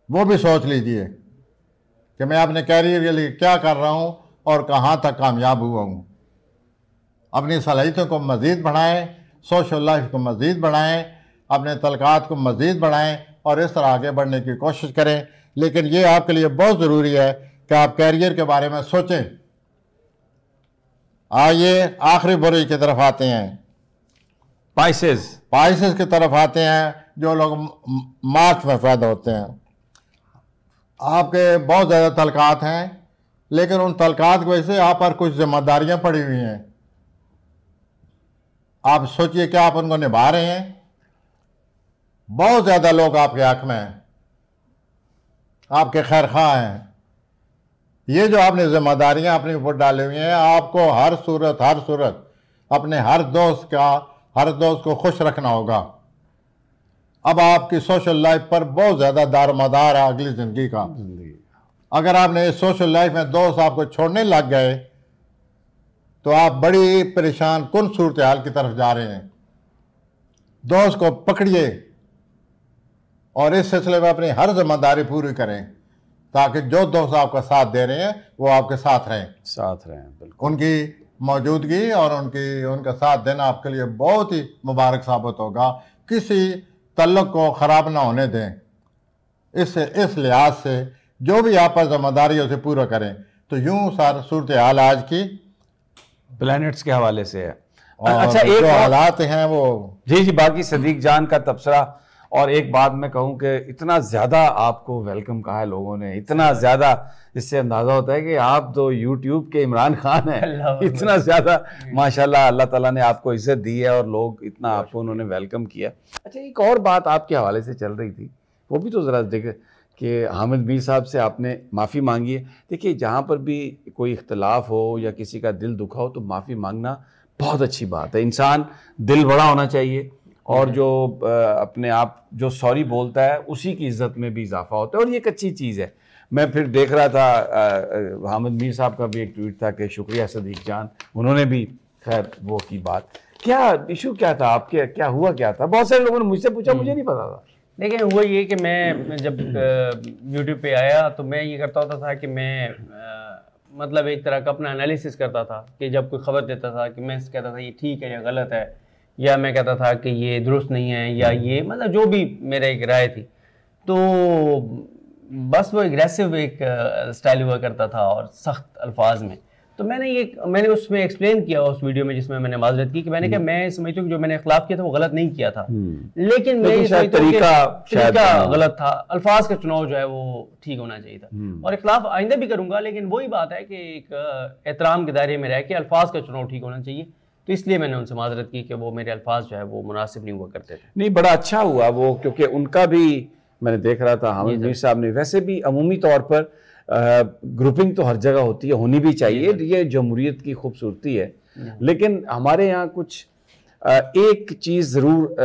वो भी सोच लीजिए कि मैं अपने कैरियर के लिए क्या कर रहा हूँ और कहाँ तक कामयाब हुआ हूँ। अपनी सलाहियतों को मज़ीद बढ़ाएं, सोशल लाइफ को मज़ीद बढ़ाएं, अपने तलक़ात को मज़ीद बढ़ाएं और इस तरह आगे बढ़ने की कोशिश करें। लेकिन ये आपके लिए बहुत ज़रूरी है कि आप कैरियर के बारे में सोचें। आइए आखिरी बुराई की तरफ आते हैं, पाइसेस की तरफ आते हैं, जो लोग मार्च में पैदा होते हैं। आपके बहुत ज़्यादा तलक़ात हैं, लेकिन उन तलकात की वजह से आप पर कुछ जिम्मेदारियां पड़ी हुई हैं। आप सोचिए क्या आप उनको निभा रहे हैं। बहुत ज़्यादा लोग आपके हक में हैं, आपके खैर खा हैं। ये जो आपने जिम्मेदारियां अपने ऊपर डाली हुई हैं, आपको हर सूरत अपने हर दोस्त को खुश रखना होगा। अब आपकी सोशल लाइफ पर बहुत ज़्यादा दारोमदार है अगली ज़िंदगी का। अगर आपने इस सोशल लाइफ में दोस्त आपको छोड़ने लग गए तो आप बड़ी परेशान कुन सूरत हाल की तरफ जा रहे हैं। दोस्त को पकड़िए और इस सिलसिले में अपनी हर जिम्मेदारी पूरी करें, ताकि जो दोस्त आपका साथ दे रहे हैं वो आपके साथ रहें। बिल्कुल। उनकी मौजूदगी और उनका साथ देना आपके लिए बहुत ही मुबारक साबित होगा। किसी तल्लुक को ख़राब ना होने दें। इस लिहाज से जो भी आप जिम्मेदारियों से पूरा करें। तो यूं सार सूरत हाल आज की
प्लैनेट्स के हवाले से है।
अच्छा, एक जो हालात हैं वो
जी बाकी सदीक जान का तबसरा। और एक बात मैं कहूँ कि इतना ज़्यादा आपको वेलकम कहा है लोगों ने, इतना ज़्यादा, इससे अंदाज़ा होता है कि आप तो यूट्यूब के इमरान खान हैं। इतना ज़्यादा माशाल्लाह अल्लाह ताला ने आपको इज़्ज़त दी है और लोग इतना आपको उन्होंने वेलकम किया। अच्छा, एक और बात आपके हवाले से चल रही थी, वो भी तो ज़रा देखें कि हामिद मीर साहब से आपने माफ़ी मांगी है। देखिए, जहाँ पर भी कोई इख्तलाफ हो या किसी का दिल दुखा हो तो माफ़ी मांगना बहुत अच्छी बात है। इंसान दिल बड़ा होना चाहिए और जो अपने आप जो सॉरी बोलता है उसी की इज़्ज़त में भी इजाफा होता है और ये एक अच्छी चीज़ है। मैं फिर देख रहा था हामिद मीर साहब का भी एक ट्वीट था कि शुक्रिया सदीक जान, उन्होंने भी खैर वो की बात। क्या इशू क्या था आपके, क्या हुआ क्या था? बहुत सारे लोगों ने मुझसे पूछा, मुझे नहीं पता था।
देखिए, हुआ ये कि मैं जब यूट्यूब पे आया तो मैं ये करता होता था कि मैं मतलब एक तरह का अपना एनालिसिस करता था कि जब कोई खबर देता था कि मैं कहता था ये ठीक है या गलत है, या मैं कहता था कि ये दुरुस्त नहीं है, या ये मतलब जो भी मेरा एक राय थी। तो बस वो एग्रेसिव एक स्टाइल हुआ करता था और सख्त अल्फाज में। तो मैंने उसमें एक्सप्लेन किया उस वीडियो में जिसमें मैंने माजरत की कि मैंने कहा मैं समझता हूँ कि जो मैंने इख्लाफ किया था वो गलत नहीं किया था, लेकिन मैं ये समझता हूँ कि तरीका गलत था, अल्फाज का चुनाव जो है वो ठीक होना चाहिए था। और इख्लाफ आइंदा भी करूंगा, लेकिन वही बात है कि एक एहतराम के दायरे में रह के अल्फाज का चुनाव ठीक होना चाहिए। तो इसलिए मैंने उनसे माजरत की कि वो मेरे अल्फाज जो है वो मुनासिब नहीं हुआ करते थे।
नहीं, बड़ा अच्छा हुआ वो, क्योंकि उनका भी मैंने देख रहा था हामिद मीर साहब ने, वैसे भी अमूमी तौर पर ग्रुपिंग तो हर जगह होती है, होनी भी चाहिए, ये जमहूरियत की खूबसूरती है। लेकिन हमारे यहाँ कुछ एक चीज़ ज़रूर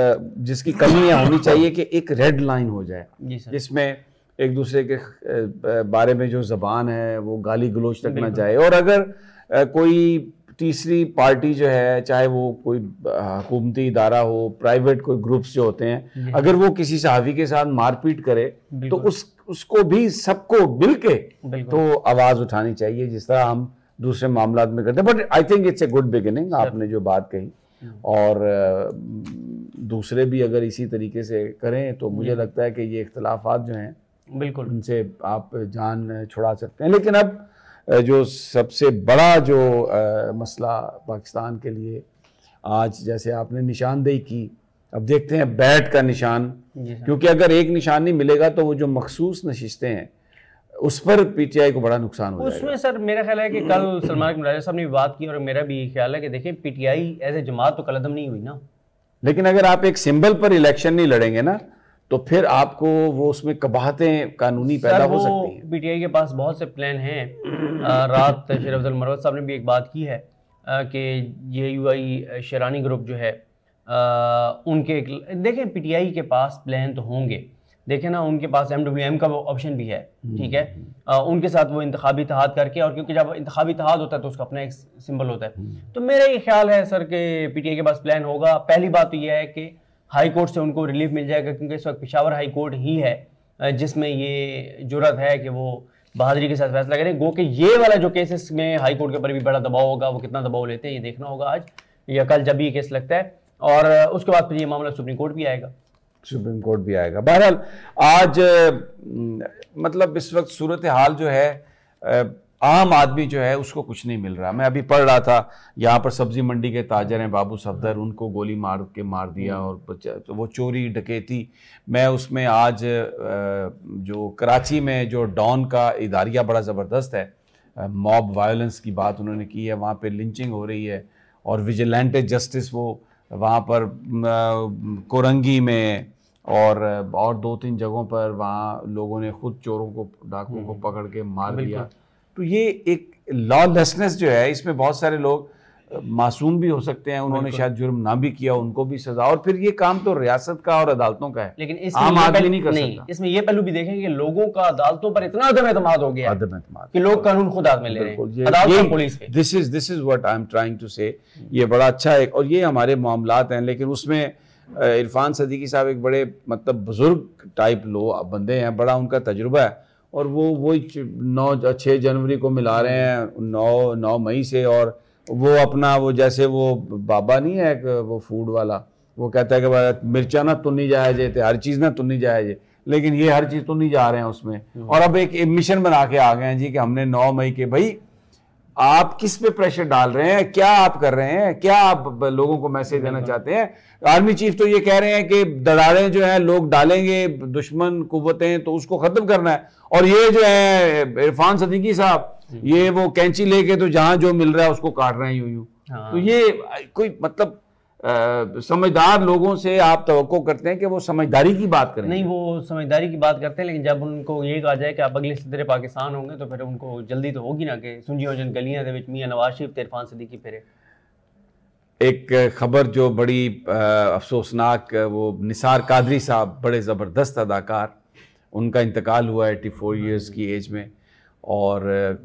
जिसकी कमी होनी चाहिए कि एक रेड लाइन हो जाए जिसमें एक दूसरे के बारे में जो ज़बान है वो गाली गलोच तक ना जाए। और अगर कोई तीसरी पार्टी जो है, चाहे वो कोई हुकूमती इदारा हो, प्राइवेट कोई ग्रुप्स जो होते हैं, अगर वो किसी सहाफ़ी के साथ मारपीट करे तो उसको भी सबको मिलके तो आवाज़ उठानी चाहिए, जिस तरह हम दूसरे मामलात में करते हैं। But I think it's a good beginning, आपने जो बात कही, और दूसरे भी अगर इसी तरीके से करें तो मुझे लगता है कि ये इख्तलाफात जो हैं
बिल्कुल
उनसे आप जान छुड़ा सकते हैं। लेकिन अब जो सबसे बड़ा जो मसला पाकिस्तान के लिए आज, जैसे आपने निशानदेही की, अब देखते हैं बैट का निशान, क्योंकि अगर एक निशान नहीं मिलेगा तो वो जो मखसूस नशिस्तें हैं उस पर पीटीआई को बड़ा नुकसान हो जाएगा।
उसमें सर मेरा ख्याल है कि कल सलमान राजा साहब ने बात की और मेरा भी ख्याल है कि देखिए पीटीआई एज ए जमात तो कलदम नहीं हुई ना,
लेकिन अगर आप एक सिंबल पर इलेक्शन नहीं लड़ेंगे ना तो फिर आपको वो उसमें कबाहतें कानूनी पैदा हो सकती हैं।
पीटीआई के पास बहुत से प्लान हैं। रात शेर अफजल मरवत साहब ने भी एक बात की है कि ये यूआई शेरानी ग्रुप जो है उनके, देखें पीटीआई के पास प्लान तो होंगे, देखें ना उनके पास एमडब्ल्यूएम का ऑप्शन भी है, ठीक है, उनके साथ वो इंतखाबी इत्तेहाद करके, और क्योंकि जब इंतखाबी इत्तेहाद होता है तो उसका अपना एक सिंबल होता है। तो मेरा ये ख्याल है सर कि पीटीआई के पास प्लान होगा। पहली बात तो यह है कि हाई कोर्ट से उनको रिलीफ मिल जाएगा, क्योंकि इस वक्त पेशावर हाई कोर्ट ही है जिसमें ये जुर्रत है कि वो बहादुरी के साथ फैसला करें। गो कि ये वाला जो केसेस में हाई कोर्ट के ऊपर भी बड़ा दबाव होगा, वो कितना दबाव लेते हैं ये देखना होगा आज या कल जब ये केस लगता है, और उसके बाद फिर ये मामला सुप्रीम कोर्ट भी आएगा।
सुप्रीम कोर्ट भी आएगा। बहरहाल आज मतलब इस वक्त सूरत हाल जो है, आम आदमी जो है उसको कुछ नहीं मिल रहा। मैं अभी पढ़ रहा था, यहाँ पर सब्जी मंडी के ताजर हैं बाबू सफदर, उनको गोली मार दिया, और तो वो चोरी डकैती। मैं उसमें आज जो कराची में जो डॉन का इदारिया बड़ा ज़बरदस्त है, मॉब वायलेंस की बात उन्होंने की है, वहाँ पे लिंचिंग हो रही है और विजिलेंटे जस्टिस वो वहाँ पर कोरंगी में और 2-3 जगहों पर वहाँ लोगों ने खुद चोरों को, डाकुओं को पकड़ के मार दिया। तो ये एक लॉलेसनेस जो है, इसमें बहुत सारे लोग मासूम भी हो सकते हैं, उन्होंने शायद जुर्म ना भी किया, उनको भी सजा, और फिर ये काम तो रियासत का और अदालतों का है,
लेकिन
आम आदमी नहीं कर सकता।
इसमें ये पहलू भी देखें कि लोगों का अदालतों पर इतना अदम एतमाद हो गया कि लोग कानून खुद हाथ में ले रहे हैं, अदालत पुलिस पे।
This is what I am trying to say. ये बड़ा अच्छा है और ये हमारे मामलात हैं, लेकिन उसमें इरफान सदीकी साहब एक बड़े मतलब बुजुर्ग टाइप बंदे हैं, बड़ा उनका तजुर्बा है, और वो 6 जनवरी को मिला रहे हैं 9 मई से, और वो अपना वो जैसे वो बाबा नहीं है वो फूड वाला, वो कहता है कि भाई मिर्चा ना तुन्नी जायज है, हर चीज़ ना तुन्नी जायज है, लेकिन ये हर चीज़ तुन्नी जा रहे हैं उसमें। और अब एक मिशन बना के आ गए हैं जी कि हमने 9 मई के, भाई आप किस पे प्रेशर डाल रहे हैं, क्या आप कर रहे हैं, क्या आप लोगों को मैसेज देना चाहते हैं? आर्मी चीफ तो ये कह रहे हैं कि दरारें जो है लोग डालेंगे, दुश्मन कुव्वतें, तो उसको खत्म करना है, और ये जो है इरफान सदीकी साहब ये वो कैंची लेके तो जहां जो मिल रहा है उसको काट रहे हैं यूं। तो ये कोई मतलब समझदार लोगों से आप तवक्को करते हैं कि वो समझदारी की बात करें?
नहीं, वो समझदारी की बात करते हैं, लेकिन जब उनको ये कहा जाए कि आप अगले सदर पाकिस्तान होंगे तो फिर उनको जल्दी तो होगी ना कि सुंजी जन गलियां दे विच मियां नवाज शरीफ ते इरफान सदीकी फिरे।
एक खबर जो बड़ी अफसोसनाक, वो निसार कादरी साहब, बड़े ज़बरदस्त अदाकार, उनका इंतकाल हुआ 84 ईयर्स की एज में, और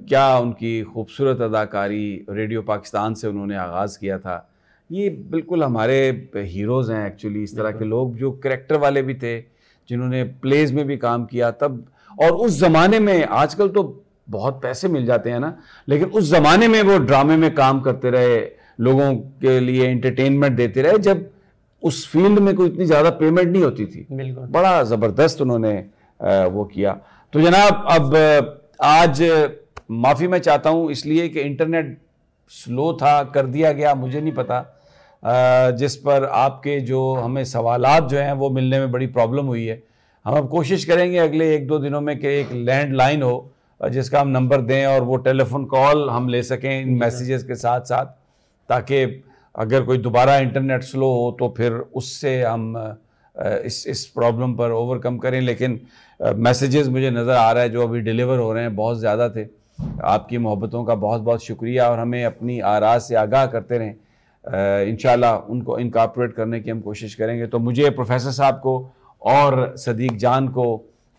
क्या उनकी खूबसूरत अदाकारी, रेडियो पाकिस्तान से उन्होंने आगाज़ किया था। ये बिल्कुल हमारे हीरोज़ हैं एक्चुअली, इस तरह के लोग जो करैक्टर वाले भी थे, जिन्होंने प्लेज में भी काम किया तब। और उस ज़माने में, आजकल तो बहुत पैसे मिल जाते हैं ना, लेकिन उस ज़माने में वो ड्रामे में काम करते रहे, लोगों के लिए एंटरटेनमेंट देते रहे, जब उस फील्ड में कोई इतनी ज़्यादा पेमेंट नहीं होती थी। बड़ा ज़बरदस्त उन्होंने वो किया। तो जनाब, अब आज माफ़ी मैं चाहता हूँ इसलिए कि इंटरनेट स्लो था, कर दिया गया, मुझे नहीं पता, जिस पर आपके जो हमें सवालात जो हैं वो मिलने में बड़ी प्रॉब्लम हुई है। हम अब कोशिश करेंगे अगले 1-2 दिनों में कि एक लैंडलाइन हो जिसका हम नंबर दें और वो टेलीफोन कॉल हम ले सकें इन मैसेजेस के साथ साथ, ताकि अगर कोई दोबारा इंटरनेट स्लो हो तो फिर उससे हम इस प्रॉब्लम पर ओवरकम करें। लेकिन मैसेजेस मुझे नज़र आ रहा है जो अभी डिलीवर हो रहे हैं बहुत ज़्यादा थे। आपकी मोहब्बतों का बहुत बहुत शुक्रिया, और हमें अपनी आरा से आगाह करते रहें। इंशाल्लाह उनको इनकॉर्पोरेट करने की हम कोशिश करेंगे। तो मुझे, प्रोफेसर साहब को और सदीक जान को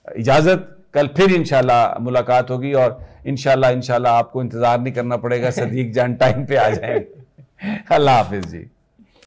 इजाज़त, कल फिर इंशाल्लाह मुलाकात होगी, और इंशाल्लाह आपको इंतज़ार नहीं करना पड़ेगा, सदीक जान टाइम पे आ जाएंगे। अल्लाह हाफिज़ जी।